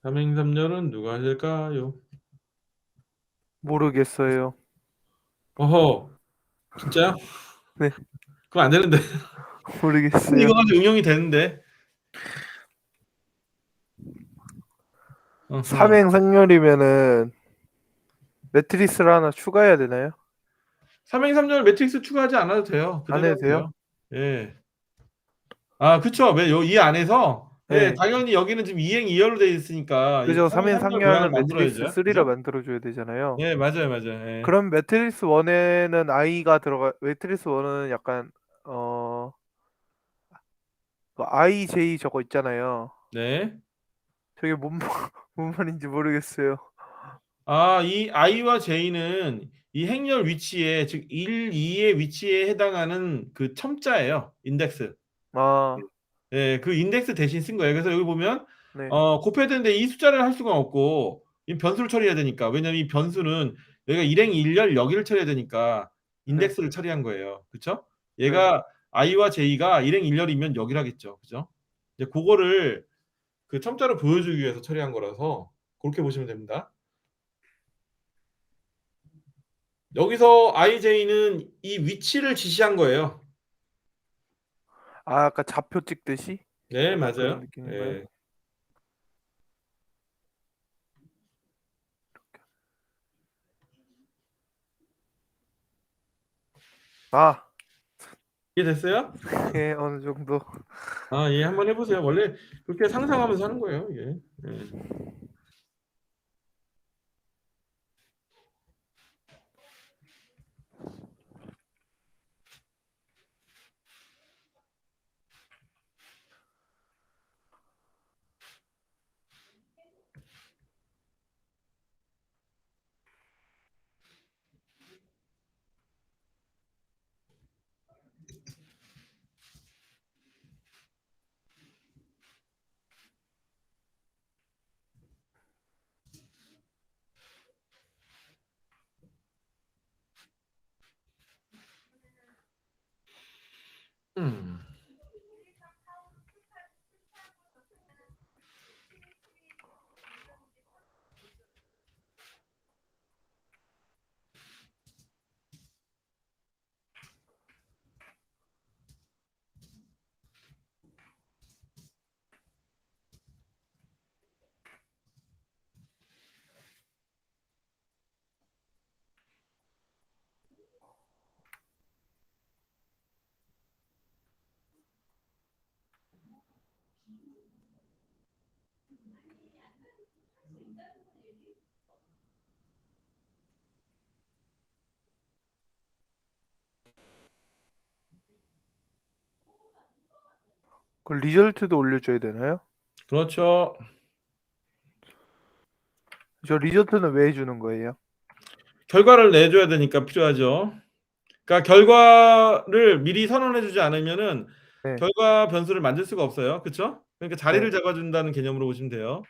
삼행삼열은 누가 하실까요? 모르겠어요. 어허, 진짜요? 네. 그럼 안 되는데. 모르겠어요. 이거 가지고 응용이 되는데. 어허. 삼행상렬이면은 매트리스를 하나 추가해야 되나요? 삼행삼열 매트릭스 추가하지 않아도 돼요. 안 해도 돼요? 예. 아, 그쵸. 이 안에서 네, 네. 당연히 여기는 지금 이행 2열로 돼 있으니까 이 그죠. 3행 3인 3열 모양을 상열하는 매트리스 만들어야죠. 3라 그죠? 만들어줘야 되잖아요. 네, 맞아요, 맞아요. 예. 그럼 매트리스 1에는 I가 들어가, 매트리스 1은 약간, 그 IJ 저거 있잖아요. 네. 저게 뭔, 뭔 말인지 모르겠어요. 아, 이 I와 J는 이 행렬 위치에 즉 1, 2의 위치에 해당하는 그 첨자예요. 인덱스. 아, 예, 그 인덱스 대신 쓴 거예요. 그래서 여기 보면 네. 곱해야 되는데 이 숫자를 할 수가 없고 이 변수를 처리해야 되니까. 왜냐면 이 변수는 여기가 일행 일렬 여기를 처리해야 되니까 네. 인덱스를 처리한 거예요. 그렇죠? 네. 얘가 I와 J가 일행 일렬이면 여기라겠죠. 그죠? 이제 그거를 그 첨자로 보여주기 위해서 처리한 거라서 그렇게 보시면 됩니다. 여기서 IJ는 이 위치를 지시한 거예요. 아, 아까 좌표 찍듯이? 네, 약간 그런 맞아요. 느낌인가요? 예. 아, 이해됐어요? 예, 어느 정도. 아, 예, 한번 해보세요. 원래 그렇게 상상하면서 하는 거예요, 이게. 예. 음. 그 리절트도 올려줘야 되나요? 그렇죠. 저 리절트는 왜 해주는 거예요? 결과를 내줘야 되니까 필요하죠. 그러니까 결과를 미리 선언해주지 않으면은 네. 결과 변수를 만들 수가 없어요. 그렇죠? 그러니까 자리를 네. 잡아준다는 개념으로 보시면 돼요.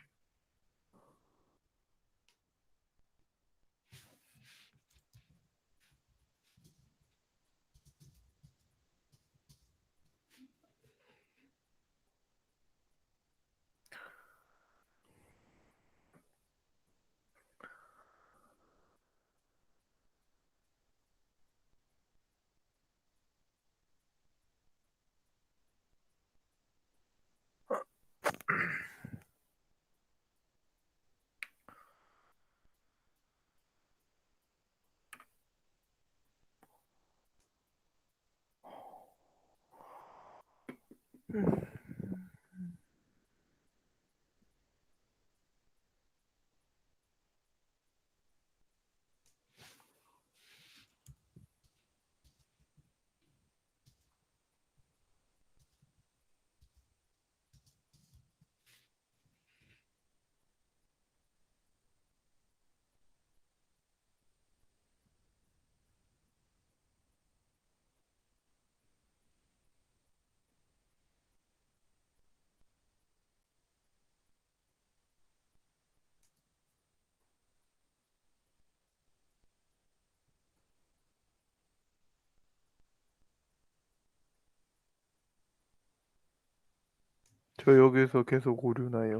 저 여기서 계속 오류나요?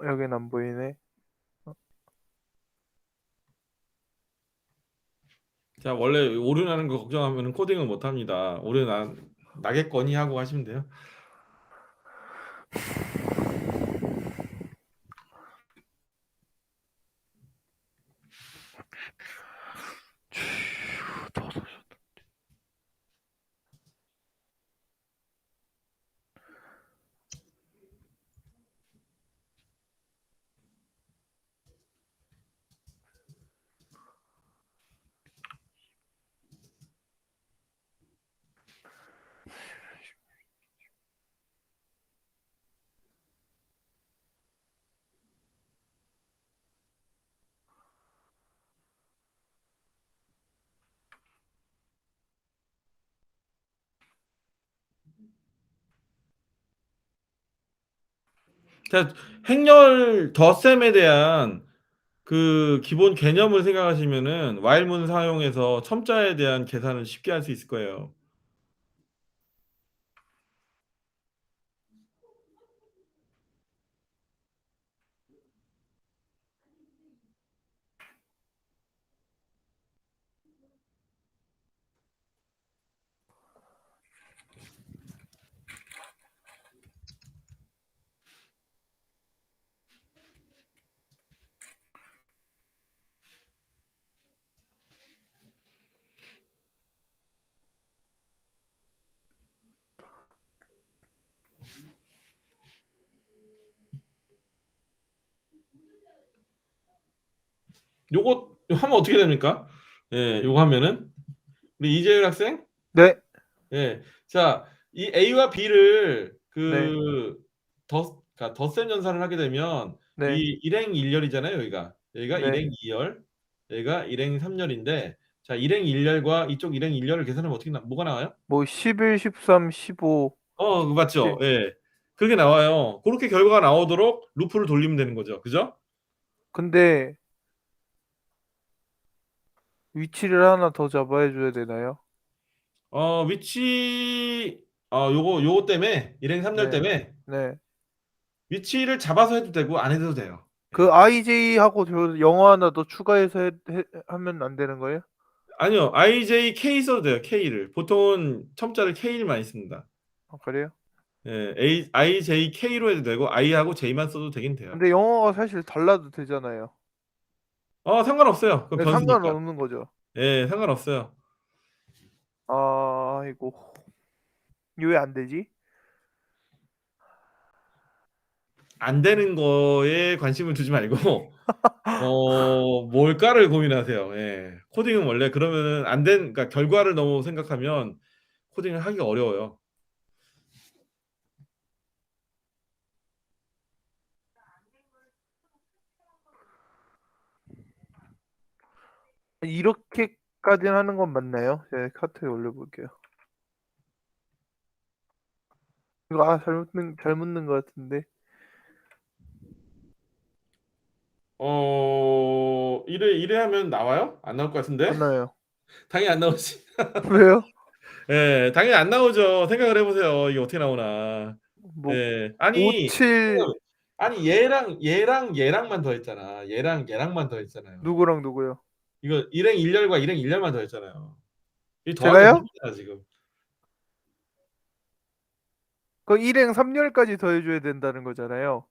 여긴 안 보이네. 자, 원래 오류 나는 거 걱정하면 코딩을 못 합니다. 나겠거니 하고 하시면 돼요. 자, 행렬 덧셈에 대한 그 기본 개념을 생각하시면은 while문 사용해서 첨자에 대한 계산을 쉽게 할 수 있을 거예요. 요거 하면 어떻게 됩니까? 예, 요거 하면은 우리 이재율 학생, 네, 예, 자, 이 A와 B를 네, 그러니까 덧셈 연산을 하게 되면 네, 이 일행 1열이잖아요, 여기가 네. 일행 2열, 여기가 일행 3열인데, 자, 일행 1열과 이쪽 일행 1열을 계산하면 어떻게 뭐가 나와요? 뭐 11, 13, 15. 그거 맞죠? 네. 예, 그렇게 나와요. 그렇게 결과가 나오도록 루프를 돌리면 되는 거죠, 그죠? 근데 위치를 하나 더 잡아야 줘야 되나요? 위치, 요거 때문에 일행 3열 네, 때문에 네. 위치를 잡아서 해도 되고 안 해도 돼요. 그 IJ하고 저 영어 하나 더 추가해서 하면 안 되는 거예요? 아니요, IJK 써도 돼요. K를 보통은 첨자를 K를 많이 씁니다. 아, 그래요? 예, IJK로 해도 되고 I하고 J만 써도 되긴 돼요. 근데 영어가 사실 달라도 되잖아요. 상관없어요. 그 네, 변수니까. 상관없는 거죠. 예, 상관없어요. 아, 이거 왜 안 되지? 안 되는 거에 관심을 두지 말고 뭘까를 고민하세요. 예. 코딩은 원래 그러면은 그러니까 결과를 너무 생각하면 코딩을 하기가 어려워요. 이렇게까지는 하는 건 맞나요? 제가 카트에 올려볼게요. 이거 잘못 넣은 것 같은데. 이래 하면 나와요? 안 나올 것 같은데? 안 나요. 당연히 안 나오지. 왜요? 예, 당연히 안 나오죠. 생각을 해보세요. 이게 어떻게 나오나. 뭐 예, 5, 7 아니 얘랑만 더했잖아. 얘랑만 더했잖아요. 누구랑 누구요? 이거 일행 1열과 일행 1열만 더했잖아요. 이 더하기 제가요? 힘들잖아 지금. 그 일행 3열까지 더해줘야 된다는 거잖아요.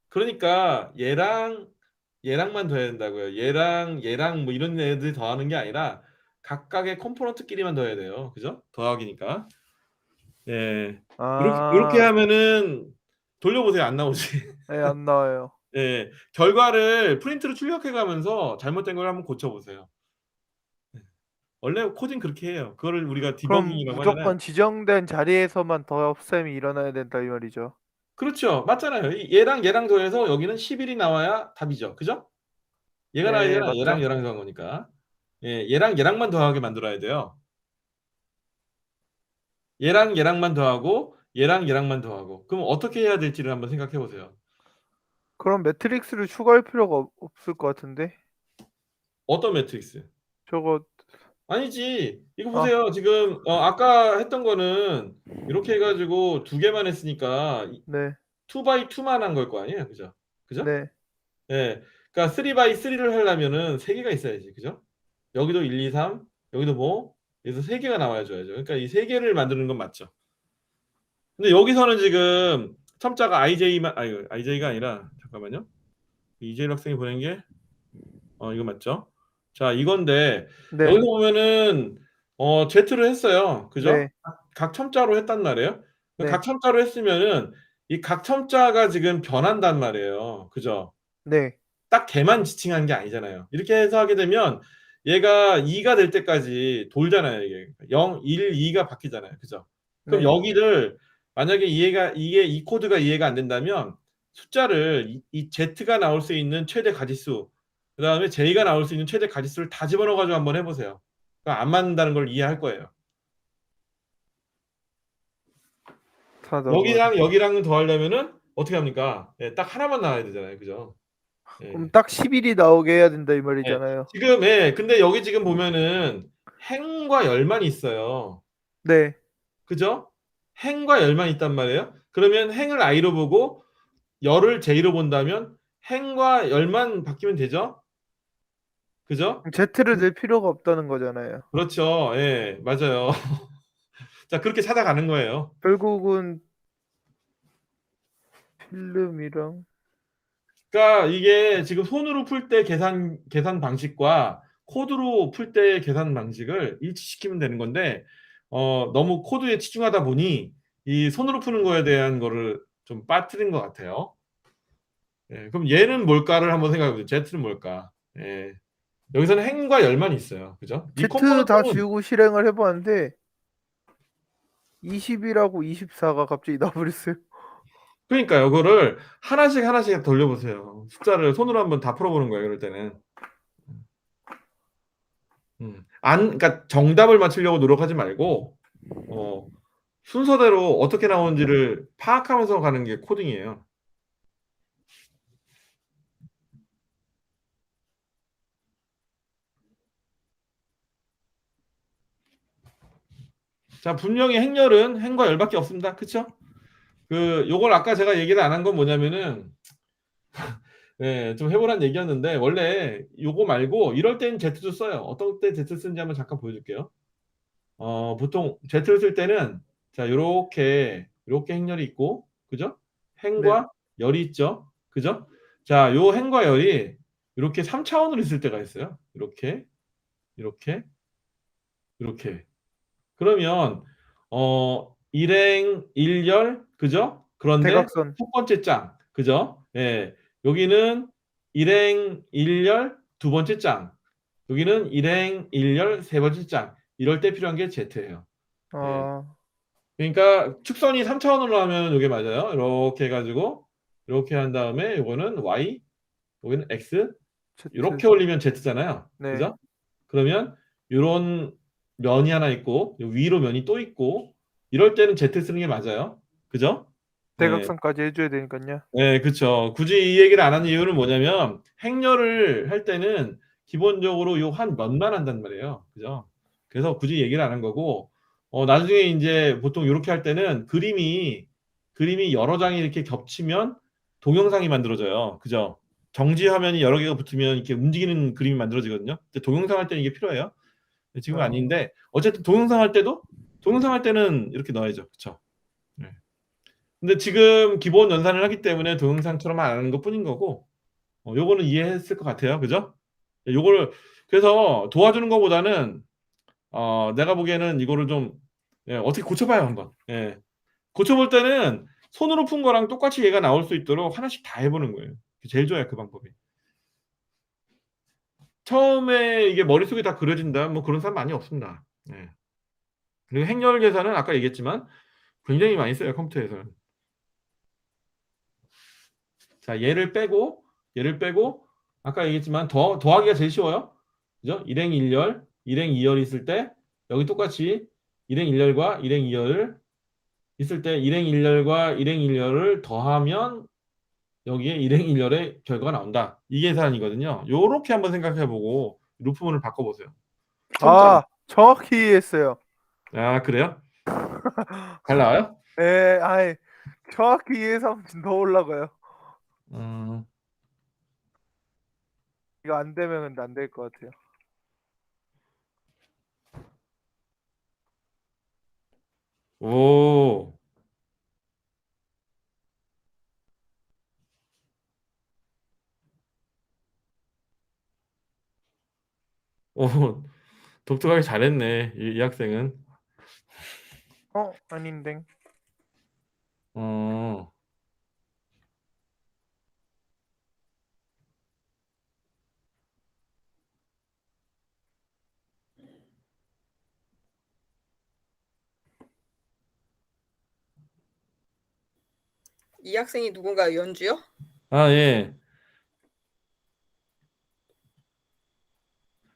그러니까 얘랑만 더해야 된다고요. 얘랑 뭐 이런 애들 더하는 게 아니라 각각의 컴포넌트끼리만 더해야 돼요. 그죠? 더하기니까. 예. 이렇게 아, 하면은 돌려보세요. 안 나오지. 네, 안 나와요. 예. 결과를 프린트로 출력해 가면서 잘못된 걸 한번 고쳐 보세요. 원래 코딩 그렇게 해요. 그거를 우리가 그럼 디버깅이라고 하잖아요. 무조건 지정된 자리에서만 덧셈이 일어나야 된다 이 말이죠. 그렇죠. 맞잖아요. 얘랑 더해서 여기는 11이 나와야 답이죠. 그죠? 얘가 나와야 네, 되잖아. 맞죠? 얘랑 더한 거니까. 예, 얘랑만 더하게 만들어야 돼요. 얘랑만 더하고 얘랑만 더하고. 그럼 어떻게 해야 될지를 한번 생각해 보세요. 그럼 매트릭스를 추가할 필요가 없을 것 같은데. 어떤 매트릭스? 저거 아니지. 이거 아, 보세요. 지금 아까 했던 거는 이렇게 해가지고 두 개만 했으니까 네, 2 by 2만 한 걸 거 아니에요. 그죠? 그죠? 네, 예. 그러니까 3 by 3를 하려면은 세 개가 있어야지. 그죠? 여기도 1, 2, 3, 여기도 뭐 여기서 세 개가 나와야 줘야죠. 그러니까 이 세 개를 만드는 건 맞죠. 근데 여기서는 지금 첨자가 IJ만 IJ가 아니라 잠깐만요. 이재일 학생이 보낸 게 이거 맞죠? 자, 이건데 네, 여기서 보면은 Z를 했어요. 그죠? 네, 각 첨자로 했단 말이에요. 네, 각 첨자로 했으면은 이 각 첨자가 지금 변한단 말이에요. 그죠? 네, 딱 걔만 지칭한 게 아니잖아요. 이렇게 해서 하게 되면 얘가 2가 될 때까지 돌잖아요. 이게 0, 1, 2가 바뀌잖아요. 그죠? 그럼 네. 여기를 만약에 이 코드가 이해가 안 된다면 숫자를 이 Z가 나올 수 있는 최대 가지수, 그다음에 J가 나올 수 있는 최대 가지수를 다 집어넣어 가지고 한번 해보세요. 그러니까 안 맞는다는 걸 이해할 거예요. 다 넣어봐. 여기랑 여기랑은 더하려면은 어떻게 합니까? 예, 딱 하나만 나와야 되잖아요. 그죠? 예. 그럼 딱 10일이 나오게 해야 된다 이 예. 말이잖아요. 지금 근데 여기 지금 보면은 행과 열만 있어요. 네. 그죠? 행과 열만 있단 말이에요. 그러면 행을 i로 보고 열을 j로 본다면 행과 열만 바뀌면 되죠? 그죠? Z를 낼 필요가 없다는 거잖아요. 그렇죠. 예, 맞아요. 자, 그렇게 찾아가는 거예요. 결국은 필름이랑 그러니까 이게 지금 손으로 풀 때 계산 방식과 코드로 풀 때 계산 방식을 일치시키면 되는 건데 너무 코드에 치중하다 보니 이 손으로 푸는 거에 대한 거를 좀 빠뜨린 것 같아요. 예, 그럼 얘는 뭘까를 한번 생각해 보세요. Z는 뭘까? 예, 여기서는 행과 열만 있어요. 그죠? 이 Z 다 컴포넌트는 지우고 실행을 해봤는데 20이라고 24가 갑자기 나버렸어요. 그러니까요. 그거를 하나씩 하나씩 돌려보세요. 숫자를 손으로 한번 다 풀어보는 거예요. 그럴 때는. 그러니까 정답을 맞추려고 노력하지 말고 어, 순서대로 어떻게 나오는지를 파악하면서 가는 게 코딩이에요. 자, 분명히 행렬은 행과 열밖에 없습니다. 그쵸? 요걸 아까 제가 얘기를 안 한 건 뭐냐면은 네, 좀 해보란 얘기였는데 원래 요거 말고 이럴 땐 Z도 써요. 어떤 때 Z 쓰는지 한번 잠깐 보여줄게요. 보통 Z를 쓸 때는 자, 요렇게 행렬이 있고 그죠? 네. 행과 열이 있죠. 그죠? 자, 요 행과 열이 이렇게 3차원으로 있을 때가 있어요. 이렇게 이렇게 이렇게. 그러면 일행 일열 그죠? 그런데 대각선. 첫 번째 장 그죠? 예. 여기는 일행 일열 두 번째 장. 여기는 일행 일열 세 번째 장. 이럴 때 필요한 게 Z예요. 예. 아, 그러니까 축선이 3차원으로 하면 이게 맞아요. 이렇게 해가지고 이렇게 한 다음에 요거는 Y, 여기는 X Z. 이렇게 올리면 Z잖아요. 네. 그죠? 그러면 이런 면이 하나 있고 위로 면이 또 있고 이럴 때는 Z 쓰는 게 맞아요. 그죠? 네, 대각선까지 해줘야 되니까요. 네, 그렇죠. 굳이 이 얘기를 안 하는 이유는 뭐냐면 행렬을 할 때는 기본적으로 요 한 면만 한단 말이에요. 그죠? 그래서 굳이 얘기를 안 한 거고 나중에 이제 보통 이렇게 할 때는 그림이 여러 장이 이렇게 겹치면 동영상이 만들어져요. 그죠? 정지 화면이 여러 개가 붙으면 이렇게 움직이는 그림이 만들어지거든요. 근데 동영상 할 때는 이게 필요해요. 지금은 아. 아닌데 어쨌든 동영상 할 때는 이렇게 넣어야죠. 그렇죠? 네. 근데 지금 기본 연산을 하기 때문에 동영상처럼 안 하는 것뿐인 거고 요거는 이해했을 것 같아요. 그죠? 요거를 그래서 도와주는 것보다는 내가 보기에는 이거를 좀 어떻게 고쳐봐요 한번. 예. 고쳐볼 때는 손으로 푼 거랑 똑같이 얘가 나올 수 있도록 하나씩 다 해보는 거예요. 제일 좋아요 그 방법이. 처음에 이게 머릿속에 다 그려진다 뭐 그런 사람 많이 없습니다. 예. 그리고 행렬 계산은 아까 얘기했지만 굉장히 많이 써요 컴퓨터에서는. 자, 얘를 빼고 아까 얘기했지만 더하기가 제일 쉬워요. 그죠? 일행 일열, 일행 이열이 있을 때 여기 똑같이 일행 일열과 일행 이열을 있을 때 일행 일열과 일행 일열을 더하면 여기에 일행 일열의 결과가 나온다. 이게 계산이거든요. 요렇게 한번 생각해 보고 루프문을 바꿔 보세요. 손자로. 아, 정확히 이해했어요. 아, 그래요? 잘 나와요? 예, 아이, 정확히 이해하면 더 올라가요. 음. 이거 안 되면 근데 안 될 것 같아요. 오. 오. 독특하게 잘했네. 이 학생은. 아닌데. 어. 이 학생이 누군가요? 연주요? 아, 예.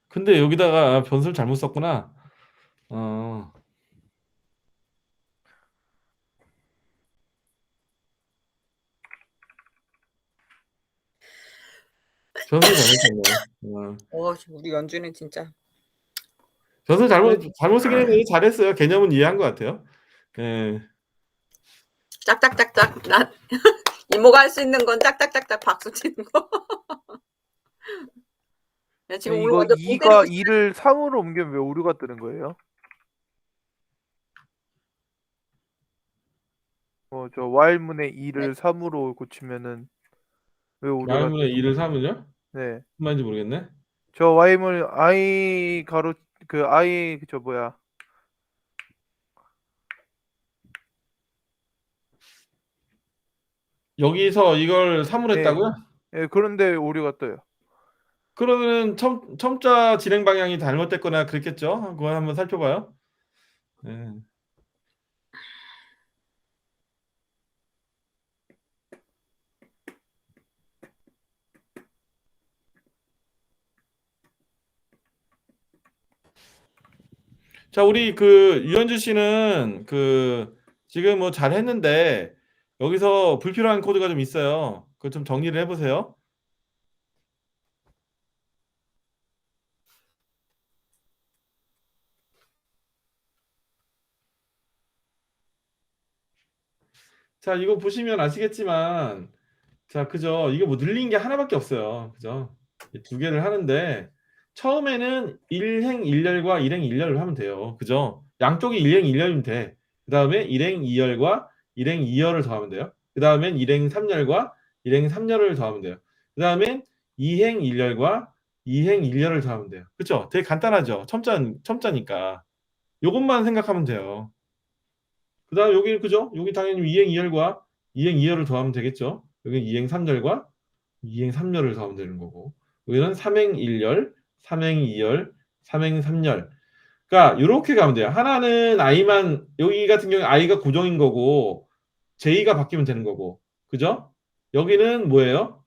근데 여기다가 변수를 잘못 썼구나. 어. 젖을 잘못했네. 우리 연주는 진짜. 젖을 잘못 쓰긴 했는데 잘했어요. 개념은 이해한 것 같아요. 예. 짝짝짝짝. 난 이모가 할 수 있는 건 짝짝짝짝 박수 치는 거. 야, 지금 오늘 이거 완전 2가 2를 3으로 옮기면 왜 오류가 뜨는 거예요? 저 while문의 2를 3으로 고치면은 왜 오류가 말문에 2를 3은요? 네. 무슨 말인지 모르겠네. 저 while문 i 가로 i 뭐야? 여기서 이걸 3으로 네. 했다고요? 예, 그런데 오류가 떠요. 그러면은 첨자 진행 방향이 잘못됐거나 그랬겠죠? 그거 한번 살펴봐요. 예. 자, 우리 그 유현주 씨는 그 지금 뭐 잘했는데 여기서 불필요한 코드가 좀 있어요. 그거 좀 정리를 해보세요. 자, 이거 보시면 아시겠지만, 자, 그죠? 이게 뭐 늘린 게 하나밖에 없어요. 그죠? 이 두 개를 하는데, 처음에는 1행 1열과 1행 1열을 하면 돼요. 그죠? 양쪽이 1행 1열이면 돼. 그 다음에 1행 2열과 1행 2열을 더하면 돼요. 그 다음엔 1행 3열과 1행 3열을 더하면 돼요. 그 다음엔 2행 1열과 2행 1열을 더하면 돼요. 그죠? 되게 간단하죠? 첨자니까. 요것만 생각하면 돼요. 그 다음 여기 그죠? 여기 당연히 2행 2열과 2행 2열을 더하면 되겠죠. 여기 2행 3열과 2행 3열을 더하면 되는 거고 여기는 3행 1열, 3행 2열, 3행 3열. 그러니까 이렇게 가면 돼요. 하나는 i만 여기 같은 경우에 i가 고정인 거고 j가 바뀌면 되는 거고 그죠? 여기는 뭐예요?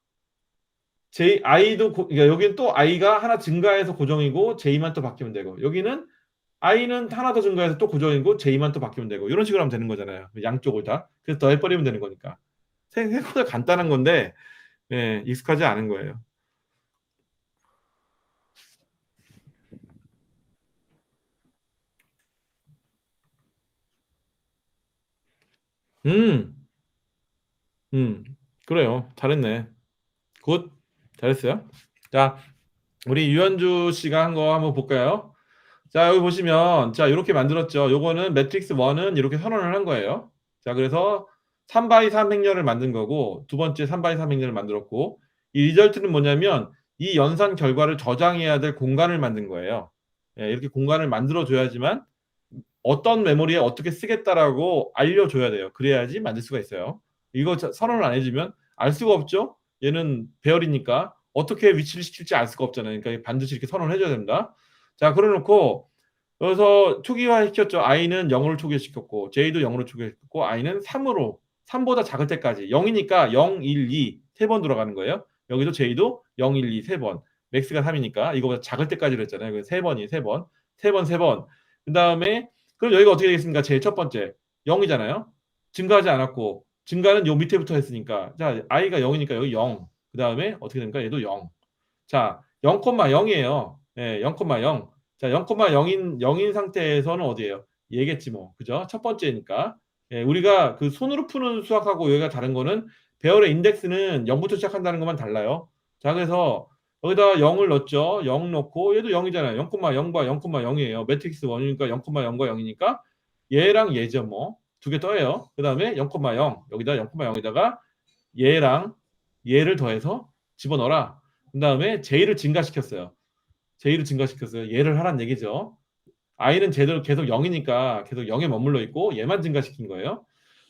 그러니까 여기는 또 i가 하나 증가해서 고정이고 j만 또 바뀌면 되고 여기는 i는 하나 더 증가해서 또 고정이고 j만 또 바뀌면 되고 이런 식으로 하면 되는 거잖아요. 양쪽을 다. 그래서 더해버리면 되는 거니까. 생각보다 간단한 건데 예, 익숙하지 않은 거예요. 음, 그래요. 잘했네. 굿. 잘했어요. 자, 우리 유현주 씨가 한 거 한번 볼까요? 자, 여기 보시면, 자, 이렇게 만들었죠. 요거는 매트릭스 1은 이렇게 선언을 한 거예요. 자, 그래서 3x3 행렬을 만든 거고, 두 번째 3x3 행렬을 만들었고, 이 리절트는 뭐냐면, 이 연산 결과를 저장해야 될 공간을 만든 거예요. 예, 이렇게 공간을 만들어줘야지만, 어떤 메모리에 어떻게 쓰겠다라고 알려줘야 돼요. 그래야지 만들 수가 있어요. 이거 선언을 안 해주면 알 수가 없죠? 얘는 배열이니까 어떻게 위치를 시킬지 알 수가 없잖아요. 그러니까 반드시 이렇게 선언을 해줘야 됩니다. 자, 그래놓고 여기서 초기화 시켰죠. i는 0으로 초기화시켰고 j도 0으로 초기화시켰고 i는 3으로 3보다 작을 때까지 0이니까 0, 1, 2 세 번 들어가는 거예요. 여기도 j도 0, 1, 2 세 번. 맥스가 3이니까 이거보다 작을 때까지로 했잖아요. 그래서 세 번이 세 번. 세 번, 세 번. 그 다음에 그럼 여기가 어떻게 되겠습니까? 제일 첫 번째 0이잖아요. 증가하지 않았고 증가는 요 밑에부터 했으니까 자 i가 0이니까 여기 0. 그 다음에 어떻게 됩니까? 얘도 0. 자 0,0이에요. 예, 0,0. 자 0,0인 상태에서는 어디예요? 얘겠지 뭐. 그죠? 첫 번째니까. 예, 우리가 그 손으로 푸는 수학하고 여기가 다른 거는 배열의 인덱스는 0부터 시작한다는 것만 달라요. 자 그래서 여기다 0을 넣었죠. 0 넣고 얘도 0이잖아요. 0,0과 0,0이에요. 매트릭스 1이니까 0,0과 0이니까 얘랑 얘죠 뭐. 두 개 더해요. 그 다음에 0,0 여기다 0,0에다가 얘랑 얘를 더해서 집어넣어라. 그 다음에 j를 증가시켰어요. j를 증가시켰어요. 얘를 하란 얘기죠. i는 제대로 계속 0이니까 계속 0에 머물러 있고 얘만 증가시킨 거예요.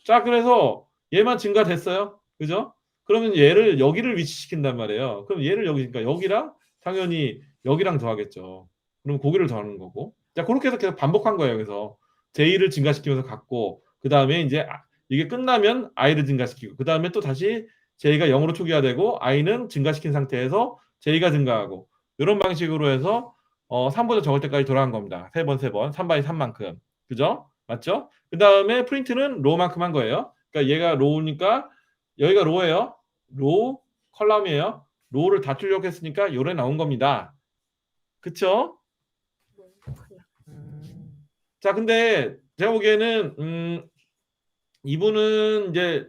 자 그래서 얘만 증가됐어요. 그죠? 그러면 얘를 여기를 위치시킨단 말이에요. 그럼 얘를 여기니까 여기랑 당연히 여기랑 더하겠죠. 그럼 고기를 더하는 거고. 자 그렇게 해서 계속 반복한 거예요. 그래서 j를 증가시키면서 갔고 그 다음에 이제 이게 끝나면 i를 증가시키고 그 다음에 또 다시 j가 0으로 초기화되고 i는 증가시킨 상태에서 j가 증가하고 이런 방식으로 해서 3보다 적을 때까지 돌아간 겁니다. 세 번, 3by 3만큼. 그죠? 맞죠? 그 다음에 프린트는 로우만큼 한 거예요. 그러니까 얘가 로우니까 여기가 로우예요. 로우 컬럼이에요. 로를 다 줄려고 했으니까 요래 나온 겁니다. 그쵸? 자, 근데 제가 보기에는 이분은 이제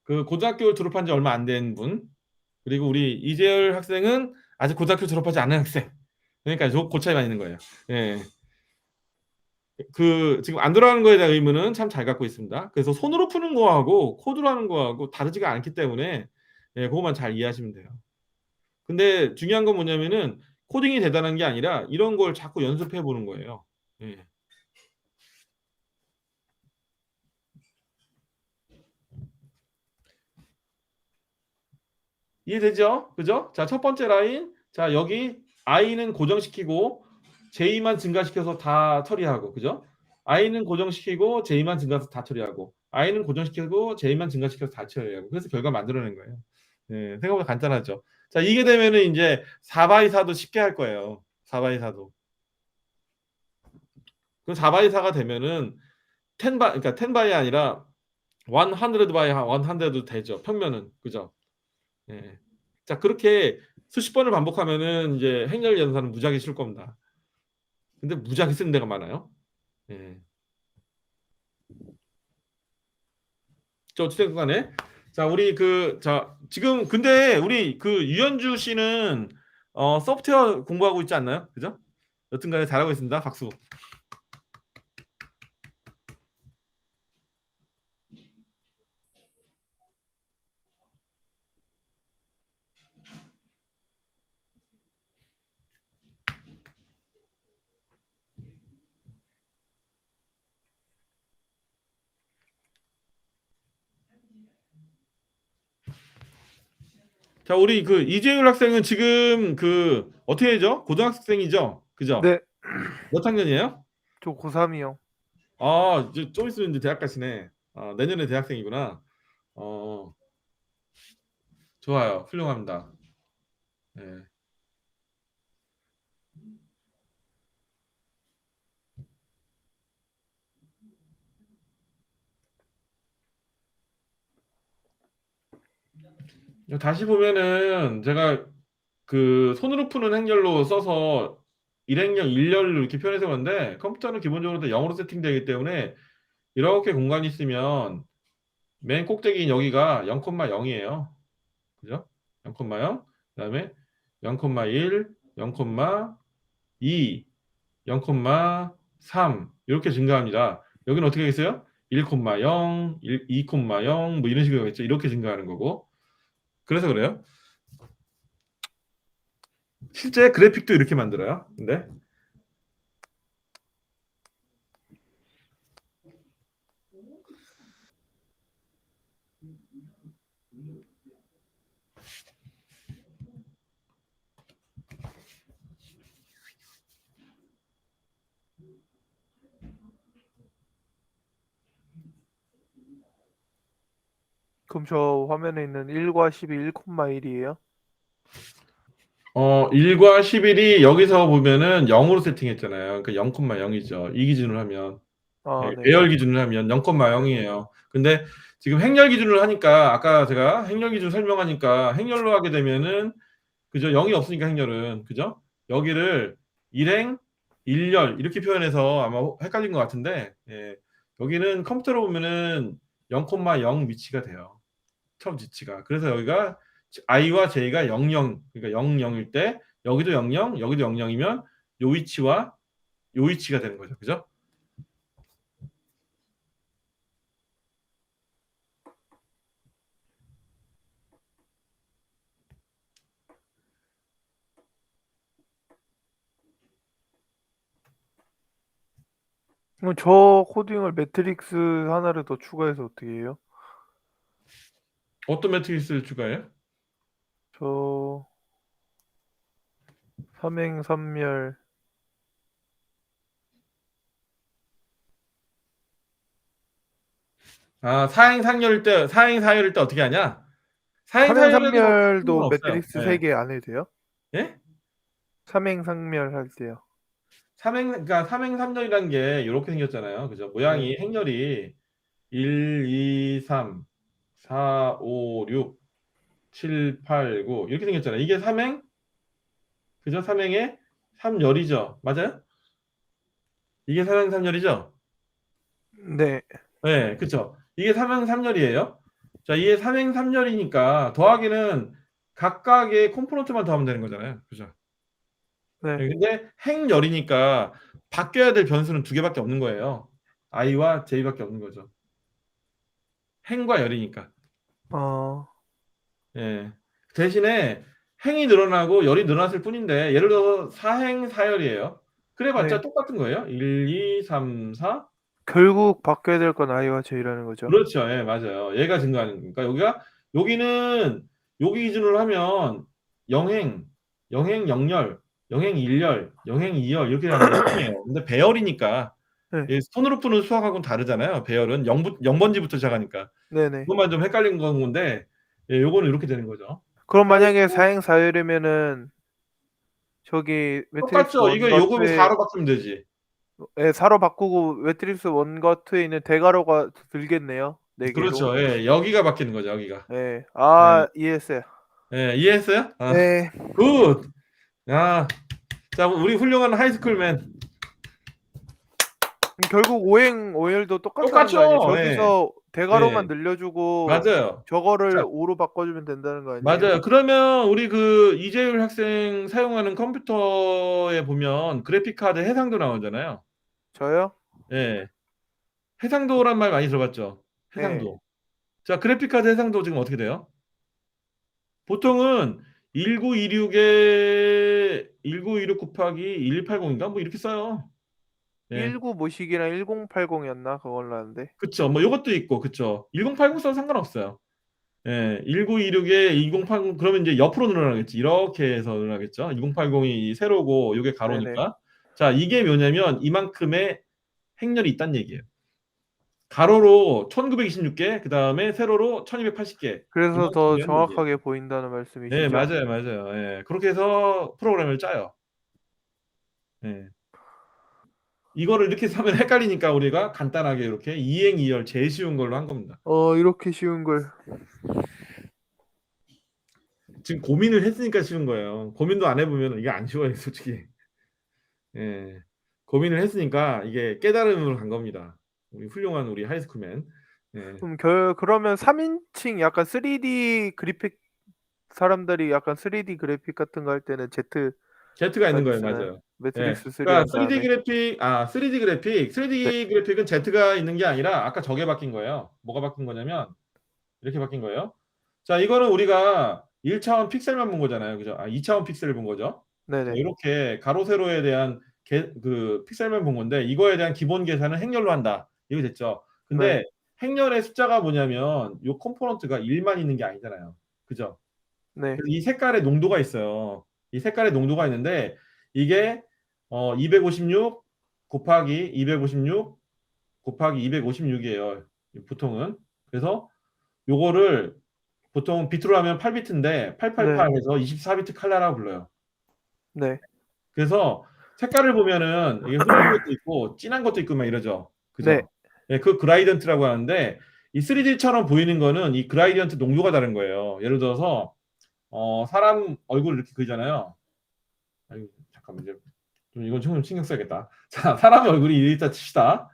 그 고등학교 졸업한 지 얼마 안 된 분, 그리고 우리 이재열 학생은 아직 고등학교 졸업하지 않은 학생. 그러니까 그 차이가 있는 거예요. 예. 그 지금 안 돌아가는 거에 대한 의문은 참 잘 갖고 있습니다. 그래서 손으로 푸는 거하고 코드로 하는 거하고 다르지가 않기 때문에 예, 그것만 잘 이해하시면 돼요. 근데 중요한 건 뭐냐면은 코딩이 대단한 게 아니라 이런 걸 자꾸 연습해 보는 거예요. 예. 이해되죠? 그죠? 자, 첫 번째 라인. 자, 여기 i는 고정시키고 j만 증가시켜서 다 처리하고, 그죠? i는 고정시키고 j만 증가해서 다 처리하고, i는 고정시키고 j만 증가시켜서 다 처리하고. 그래서 결과 만들어낸 거예요. 네, 생각보다 간단하죠. 자, 이게 되면은 이제 4x4도 쉽게 할 거예요. 4x4도. 그럼 4x4가 되면은 10by, 그러니까 10by 아니라 100 by 100도 되죠. 평면은. 그죠? 예. 자, 그렇게 수십 번을 반복하면은 이제 행렬 연산은 무지하게 쉬울 겁니다. 근데 무지하게 쓰는 데가 많아요. 예. 저 어쨌든 간에 자, 우리 지금 근데 우리 그 유현주 씨는 소프트웨어 공부하고 있지 않나요? 그죠? 여튼 간에 잘하고 있습니다. 박수. 자, 우리 그 이재율 학생은 지금 그 어떻게 되죠? 고등학생이죠? 그죠? 네, 몇 학년이에요? 저 고3이요. 아, 이제 좀 있으면 이제 대학 가시네. 아, 내년에 대학생이구나. 어, 좋아요. 훌륭합니다. 네. 다시 보면은 제가 그 손으로 푸는 행렬로 써서 일행렬, 일렬로 이렇게 표현해서 그런데 컴퓨터는 기본적으로 다 0으로 세팅되기 때문에 이렇게 공간이 있으면 맨 꼭대기인 여기가 0,0이에요. 그죠? 0,0, 그다음에 0,1, 0,2, 0,3 이렇게 증가합니다. 여기는 어떻게 되겠어요? 1,0, 2,0 뭐 이런 식으로 되겠죠. 이렇게 증가하는 거고. 그래서 그래요. 실제 그래픽도 이렇게 만들어요. 근데 그럼 저 화면에 있는 1과 10이 1,1이에요? 1과 11이 여기서 보면은 0으로 세팅했잖아요. 그러니까 0,0이죠. 이 기준으로 하면. 아, 네, 네. 배열 기준으로 하면 0,0이에요. 근데 지금 행렬 기준으로 하니까 아까 제가 행렬 기준 설명하니까 행렬로 하게 되면은 그죠? 0이 없으니까 행렬은 그죠? 여기를 일행, 일렬 이렇게 표현해서 아마 헷갈린 것 같은데 예, 여기는 컴퓨터로 보면은 0,0 위치가 돼요. 첫 위치가. 그래서 여기가 i와 j가 00 그러니까 00일 때 여기도 00, 여기도 00이면 요 위치와 요 위치가 되는 거죠. 그죠? 그럼 저 코딩을 매트릭스 하나를 더 추가해서 어떻게 해요? 어떤 매트리스를 추가해요? 저 삼행삼멸 아, 사행사열일 때 어떻게 하냐? 사행사열에도 삼행삼멸도 상관없어요. 매트릭스 예. 3개 안 해도 돼요? 예? 삼행삼멸 할 때요. 그러니까 삼행삼렬이라는 게 이렇게 생겼잖아요. 그죠? 모양이 행렬이 1, 2, 3, 4, 5, 6, 7, 8, 9 이렇게 생겼잖아요. 이게 삼행, 그죠? 삼행의 3열이죠. 맞아요? 이게 삼행 3열이죠? 네. 네, 그쵸. 이게 삼행 3열이에요. 자, 이게 삼행 3열이니까 더하기는 각각의 컴포넌트만 더하면 되는 거잖아요. 그죠? 네. 네, 근데 행열이니까 바뀌어야 될 변수는 두 개밖에 없는 거예요. i와 j밖에 없는 거죠. 행과 열이니까. 어, 예. 대신에 행이 늘어나고 열이 늘어났을 뿐인데 예를 들어서 4행 4열이에요. 그래봤자 네. 똑같은 거예요. 1, 2, 3, 4. 결국 바뀌어야 될 건 i와 j라는 거죠. 그렇죠. 예, 맞아요. 얘가 증가하는 거니까 여기는 여기 기준으로 하면 영행, 영행 0열, 영행 1열, 영행 2열 이렇게 하는 게 행이에요. 근데 배열이니까 네. 이 손으로 푸는 수학하고는 다르잖아요. 배열은 0번지부터 시작하니까 네네. 그것만 좀 헷갈린 건데 예, 요거는 이렇게 되는 거죠. 그럼 만약에 4행 4열이면은 저기 매트릭스 똑같죠. 이거 1과 요금 2에 4로 바꾸면 되지. 4로 바꾸고 매트릭스 1과 2에 있는 대괄호가 들겠네요. 4개로. 그렇죠. 예, 여기가 바뀌는 거죠. 여기가. 네. 이해했어요. 예, 이해했어요? 아, 네. 굿. 야, 자, 우리 훌륭한 하이스쿨맨. 결국 5행 5열도 똑같다는 똑같죠. 거 아니에요? 예. 저기서 대괄호만 예. 늘려주고 맞아요. 저거를 자, 5로 바꿔주면 된다는 거 아니에요? 맞아요. 그러면 우리 그 이재율 학생 사용하는 컴퓨터에 보면 그래픽 카드 해상도 나오잖아요. 저요? 예. 해상도란 말 많이 들어봤죠? 해상도. 자, 그래픽 카드 해상도 지금 어떻게 돼요? 보통은 1926 곱하기 1180인가 뭐 이렇게 써요. 예. 19 모식이랑 1080이었나 그걸로 아는데. 그쵸. 뭐 요것도 있고, 그쵸. 1080 써도 상관없어요. 예. 1926에 2080 그러면 이제 옆으로 늘어나겠지. 이렇게 해서 늘어나겠죠. 2080이 세로고 요게 가로니까. 자, 이게 뭐냐면 이만큼의 행렬이 있다는 얘기예요. 가로로 1926개, 그다음에 세로로 1280개. 그래서 더 이만큼이라는 얘기예요. 정확하게 보인다는 말씀이시죠? 네, 맞아요, 맞아요. 예. 그렇게 해서 프로그램을 짜요. 예. 이거를 이렇게 하면 헷갈리니까 우리가 간단하게 이렇게 이행 이열 제일 쉬운 걸로 한 겁니다. 이렇게 쉬운 걸. 지금 고민을 했으니까 쉬운 거예요. 고민도 안 해보면 이게 안 쉬워요, 솔직히. 예. 고민을 했으니까 이게 깨달음으로 간 겁니다. 우리 훌륭한 우리 하이스쿨맨. 예. 그러면 3인칭 약간 3D 그래픽 사람들이 약간 3D 그래픽 같은 거 할 때는 Z가 있는 거예요, 쓰나요? 맞아요. 예. 매트릭스 3 그러니까 한 3D 다음에. 그래픽, 3D 그래픽, 3D 그래픽은 Z가 있는 게 아니라 아까 저게 바뀐 거예요. 뭐가 바뀐 거냐면 이렇게 바뀐 거예요. 자, 이거는 우리가 1차원 픽셀만 본 거잖아요. 그죠? 2차원 픽셀을 본 거죠. 자, 네네. 이렇게 가로 세로에 대한 그 픽셀만 본 건데 이거에 대한 기본 계산은 행렬로 한다. 이거 됐죠? 근데 네. 행렬의 숫자가 뭐냐면 요 컴포넌트가 1만 있는 게 아니잖아요. 그죠? 네. 그래서 이 색깔의 농도가 있어요. 이 색깔의 농도가 있는데 이게 256 곱하기 256 곱하기 256이에요. 보통은. 그래서 요거를 보통 비트로 하면 8비트인데 888 해서 24비트 칼라라고 불러요. 네. 그래서 색깔을 보면은 이게 흐린 것도 있고 진한 것도 있고 막 이러죠. 그죠? 네. 네, 그 그라디언트라고 하는데 이 3D처럼 보이는 거는 이 그라디언트 농도가 다른 거예요. 예를 들어서 사람 얼굴 이렇게 그리잖아요. 아유, 잠깐만 이제 좀 이건 좀 신경 써야겠다. 자, 사람 얼굴이 이렇다 칩시다.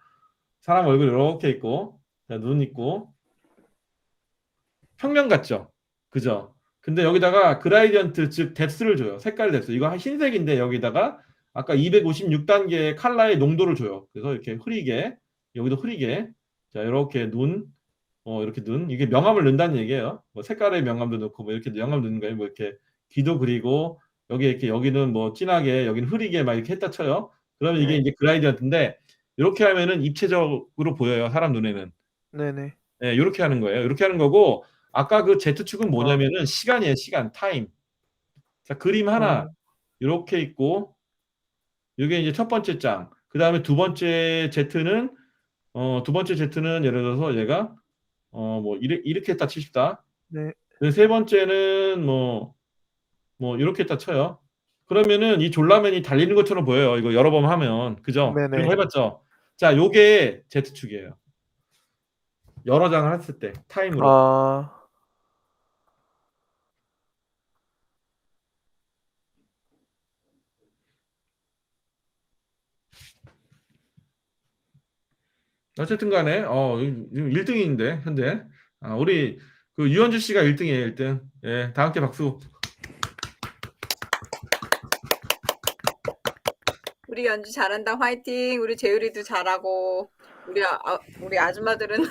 사람 얼굴 이렇게 있고, 자, 눈 있고, 평면 같죠? 그죠? 근데 여기다가 그라디언트 즉 뎁스를 줘요. 색깔 뎁스. 이거 흰색인데 여기다가 아까 256단계의 컬러의 농도를 줘요. 그래서 이렇게 흐리게 여기도 흐리게 자 이렇게 눈 이렇게 눈 이게 명암을 넣는다는 얘기예요. 뭐 색깔의 명암도 넣고 뭐 이렇게 명암 넣는 거예요. 뭐 이렇게 귀도 그리고 여기 이렇게 여기는 뭐 진하게 여기는 흐리게 막 이렇게 했다 쳐요. 그러면 이게 네. 이제 그라디언트인데 이렇게 하면은 입체적으로 보여요. 사람 눈에는. 네네. 네, 이렇게 하는 거예요. 이렇게 하는 거고 아까 그 Z축은 뭐냐면은 시간이에요. 시간, 타임. 자, 그림 하나 이렇게 있고 이게 이제 첫 번째 장. 그 다음에 두 번째 Z는 예를 들어서 얘가 뭐 이렇게 했다 칩시다. 네. 세 번째는 뭐 이렇게 했다 쳐요. 그러면은 이 졸라맨이 달리는 것처럼 보여요. 이거 여러 번 하면 그죠? 네네. 이런 거 해봤죠? 자, 요게 Z축이에요. 여러 장을 했을 때 타임으로. 어쨌든 간에, 1등인데, 현재. 우리, 그, 유현주 씨가 1등이에요, 1등. 예, 다 함께 박수. 우리 연주 잘한다. 화이팅. 우리 재율이도 잘하고. 우리 아줌마들은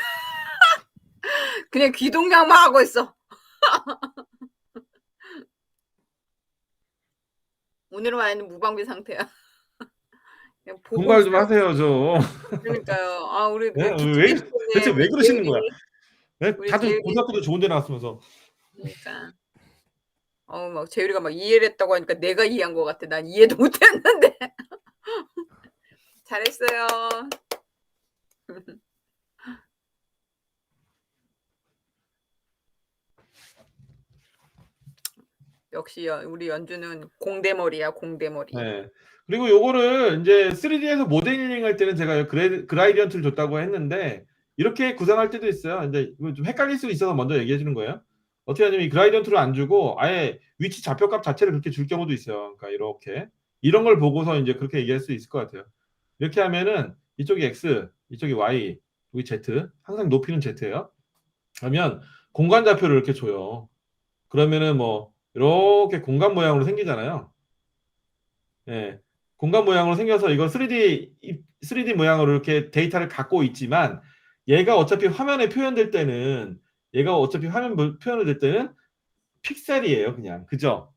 그냥 귀동냥만 하고 있어. 오늘은 완전 무방비 상태야. 그냥 보고 분발 좀 있어. 하세요, 좀. 그러니까요. 우리 네? 기특해 대체 죽겠네. 왜 그러시는 거야? 네? 우리 다들 재율이. 고등학교도 좋은 데 나왔으면서. 그러니까. 막 재율이가 막 이해를 했다고 하니까 내가 이해한 것 같아. 난 이해도 못했는데. 잘했어요. 역시 우리 연주는 공대머리야, 공대머리. 네. 그리고 요거를 이제 3D에서 모델링 할 때는 제가 그라디언트를 줬다고 했는데, 이렇게 구상할 때도 있어요. 이제 이거 좀 헷갈릴 수 있어서 먼저 얘기해 주는 거예요. 어떻게 하냐면 이 그라디언트를 안 주고 아예 위치 좌표값 자체를 그렇게 줄 경우도 있어요. 그러니까 이렇게. 이런 걸 보고서 이제 그렇게 얘기할 수 있을 것 같아요. 이렇게 하면은 이쪽이 X, 이쪽이 Y, 여기 Z. 항상 높이는 Z예요. 그러면 공간 좌표를 이렇게 줘요. 그러면은 뭐 이렇게 공간 모양으로 생기잖아요. 예. 공간 모양으로 생겨서 이거 3D 모양으로 이렇게 데이터를 갖고 있지만 얘가 어차피 화면에 표현될 때는 표현을 될 때는 픽셀이에요, 그냥. 그죠?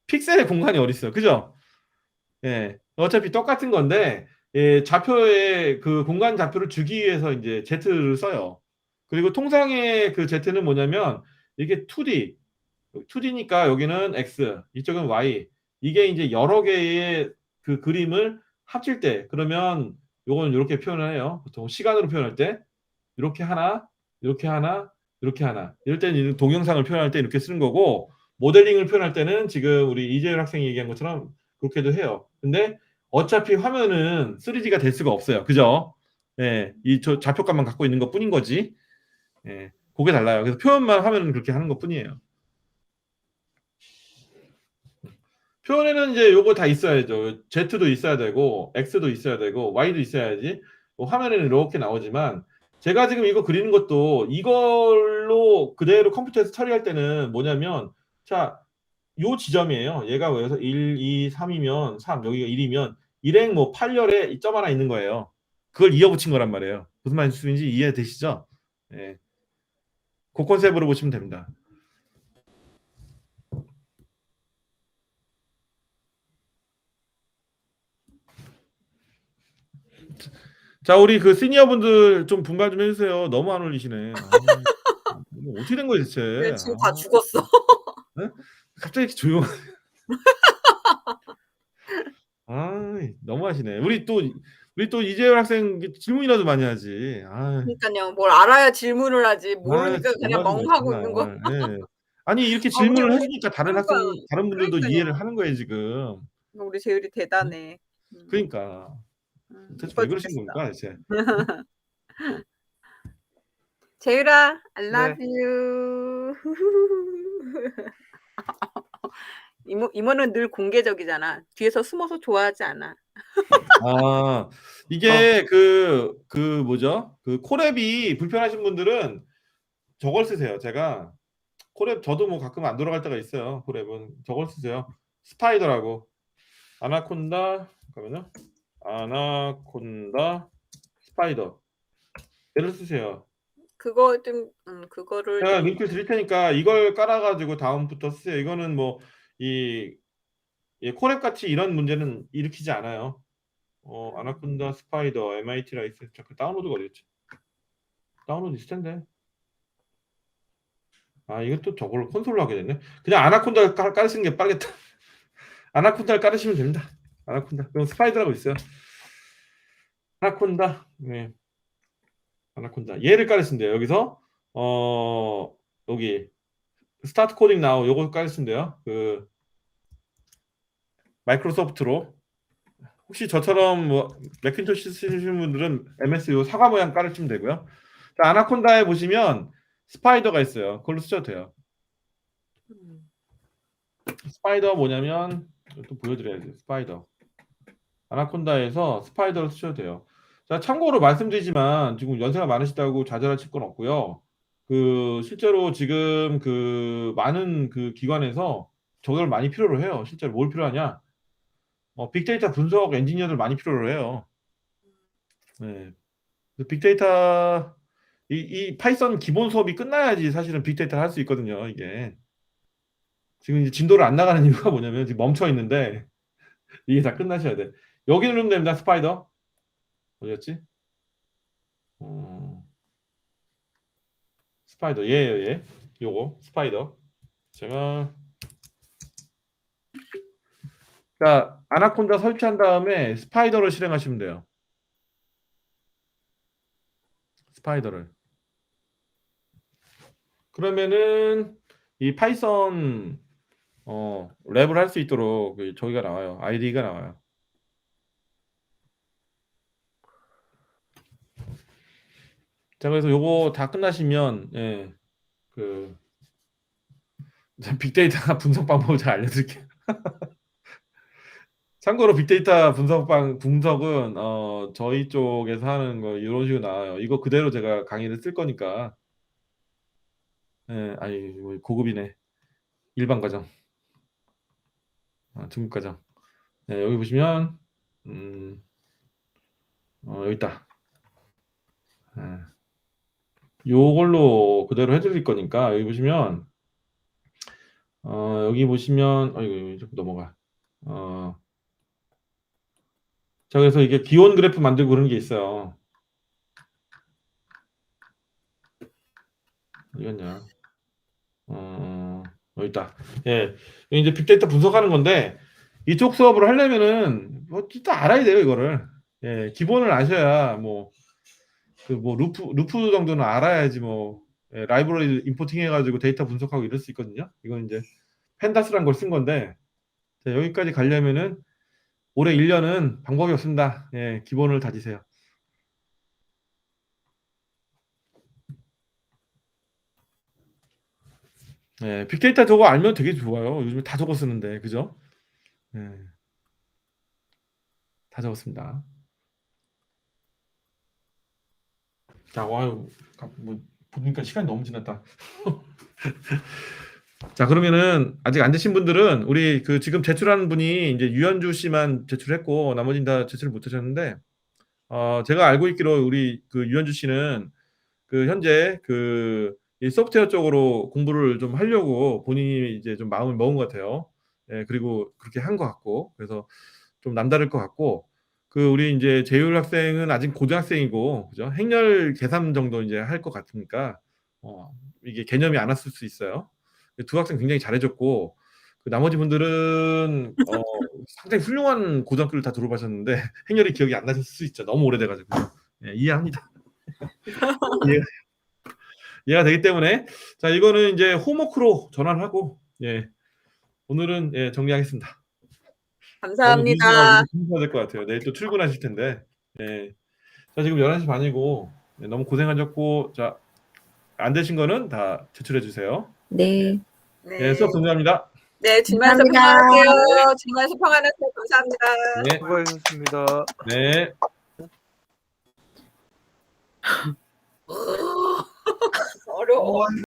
픽셀의 공간이 어디 있어요? 그죠? 예. 어차피 똑같은 건데 예, 좌표의 그 공간 좌표를 주기 위해서 이제 Z를 써요. 그리고 통상의 그 Z는 뭐냐면 이게 2D니까 여기는 X, 이쪽은 Y. 이게 이제 여러 개의 그 그림을 합칠 때, 그러면 요건 이렇게 표현을 해요. 보통 시간으로 표현할 때, 이렇게 하나, 이렇게 하나, 이렇게 하나. 이럴 때는 동영상을 표현할 때 이렇게 쓰는 거고, 모델링을 표현할 때는 지금 우리 이재율 학생이 얘기한 것처럼 그렇게도 해요. 근데 어차피 화면은 3D가 될 수가 없어요. 그죠? 예, 좌표값만 갖고 있는 것 뿐인 거지. 예, 그게 달라요. 그래서 표현만 하면은 그렇게 하는 것 뿐이에요. 표현에는 이제 요거 다 있어야죠. Z도 있어야 되고, X도 있어야 되고, Y도 있어야지. 뭐 화면에는 이렇게 나오지만, 제가 지금 이거 그리는 것도 이걸로 그대로 컴퓨터에서 처리할 때는 뭐냐면, 자, 요 지점이에요. 얘가 여기서 1, 2, 3이면 3, 여기가 1이면, 일행 뭐 8열에 이 점 하나 있는 거예요. 그걸 이어붙인 거란 말이에요. 무슨 말씀인지 이해되시죠? 예. 그 컨셉으로 보시면 됩니다. 자, 우리 그 시니어분들 좀 분발 좀 해주세요. 너무 안 올리시네. 이거 어떻게 된 거야, 대체? 지금 다 죽었어. 네? 갑자기 이렇게 조용. 너무 하시네. 우리 또 이재열 학생 질문이라도 많이 하지. 그러니까요. 뭘 알아야 질문을 하지. 모르니까 진짜 그냥 너무하시네, 멍하고 있는 거. 정말. 예. 아니 이렇게 우리 질문을 해주니까 다른 분들도 그러니까요. 이해를 하는 거예요, 지금. 우리 재율이 대단해. 그러니까. 대체 이뻐 왜 그러신 죽겠어. 겁니까, 대체? 재율아, I 네. love you. 이모는 늘 공개적이잖아. 뒤에서 숨어서 좋아하지 않아. 이게 그 뭐죠? 그 콜앱이 불편하신 분들은 저걸 쓰세요. 제가 콜앱 저도 뭐 가끔 안 돌아갈 때가 있어요. 콜앱은 저걸 쓰세요. 스파이더라고. 아나콘다 잠깐만요. 아나콘다 스파이더. 얘를 쓰세요. 그거 좀 그거를 제가 좀 링크 드릴 테니까 이걸 깔아가지고 다음부터 쓰세요. 이거는 뭐 콜앱 같이 이런 문제는 일으키지 않아요. 아나콘다 스파이더 MIT 라이센스 잠깐 다운로드가 어디였지? 다운로드 있을 텐데. 이것도 저걸로 콘솔로 하게 됐네. 그냥 아나콘다 깔으시는 게 빠르겠다. 아나콘다를 깔으시면 됩니다. 아나콘다. 그럼 스파이더라고 있어요. 아나콘다. 네. 아나콘다. 얘를 깔으시면 돼요. 여기서 여기 스타트 코딩 나우 요거 깔으시면 돼요. 그 마이크로소프트로. 혹시 저처럼 뭐 매킨토시 쓰시는 분들은 MS 요 사과 모양 깔으시면 되고요. 자, 아나콘다에 보시면 스파이더가 있어요. 그걸로 쓰셔도 돼요. 스파이더 뭐냐면 또 보여드려야지. 스파이더. 아나콘다에서 스파이더로 쓰셔도 돼요. 자, 참고로 말씀드리지만 지금 연세가 많으시다고 좌절하실 건 없고요. 그 실제로 지금 그 많은 그 기관에서 저걸 많이 필요로 해요. 실제로 뭘 필요하냐? 빅데이터 분석 엔지니어들 많이 필요로 해요. 네. 빅데이터 이 파이썬 기본 수업이 끝나야지 사실은 빅데이터를 할 수 있거든요. 이게 지금 이제 진도를 안 나가는 이유가 뭐냐면 지금 멈춰 있는데 이게 다 끝나셔야 돼. 여기 누르면 됩니다. 스파이더 어디였지? 스파이더 얘예요. 얘 요거 스파이더 제가 자 아나콘다 설치한 다음에 스파이더를 실행하시면 돼요. 스파이더를 그러면은 이 파이썬 랩을 할 수 있도록 저기가 나와요. 아이디가 나와요. 자 그래서 요거 다 끝나시면 예, 그 빅데이터 분석 방법을 잘 알려드릴게요. 참고로 빅데이터 분석은 저희 쪽에서 하는 거 이런 식으로 나와요. 이거 그대로 제가 강의를 쓸 거니까. 예, 아니 뭐 고급이네. 일반 과정, 중급 과정. 예, 여기 보시면 여기 있다. 예. 요걸로 그대로 해드릴 거니까 여기 보시면 여기 보시면 이거 자꾸 넘어가. 자 그래서 이게 기온 그래프 만들고 그런 게 있어요. 어디갔냐? 여기 있다. 예, 이제 빅데이터 분석하는 건데 이쪽 수업을 하려면은 뭐 진짜 알아야 돼요 이거를. 예, 기본을 아셔야 뭐 그 뭐 루프 정도는 알아야지 뭐 예, 라이브러리 임포팅 해가지고 데이터 분석하고 이럴 수 있거든요. 이건 이제 펜다스란 걸 쓴 건데 자, 여기까지 가려면은 올해 1년은 방법이 없습니다. 예, 기본을 다지세요. 예, 빅데이터 저거 알면 되게 좋아요. 요즘에 다 저거 쓰는데 그죠? 예, 다 적었습니다. 자, 와요. 뭐 보니까 시간이 너무 지났다. 자, 그러면은 아직 안 되신 분들은 우리 그 지금 제출한 분이 이제 유현주 씨만 제출했고 나머지는 다 제출 못 하셨는데 제가 알고 있기로 우리 그 유현주 씨는 그 현재 이 소프트웨어 쪽으로 공부를 좀 하려고 본인이 이제 좀 마음을 먹은 것 같아요. 예, 그리고 그렇게 한 것 같고 그래서 좀 남다를 것 같고 그 우리 이제 재율 학생은 아직 고등학생이고 그죠? 행렬 계산 정도 이제 할 것 같으니까 이게 개념이 안 왔을 수 있어요. 두 학생 굉장히 잘해줬고 그 나머지 분들은 상당히 훌륭한 고등학교를 다 졸업하셨는데 행렬이 기억이 안 나셨을 수 있죠. 너무 오래돼가지고 예, 이해합니다. 이해가 되기 때문에 자 이거는 이제 홈워크로 전환을 하고 예 오늘은 예, 정리하겠습니다. 감사합니다. 힘내야 될 것 같아요. 내일 또 출근하실 텐데. 예. 자 지금 11시 반이고 예, 너무 고생하셨고 자 안 되신 거는 다 제출해 주세요. 네. 예, 수업 종료합니다. 네, 진만에서 감사합니다. 평안하세요. 진만에서 평안하세요. 감사합니다. 네. 수고하셨습니다. 네. 어려워.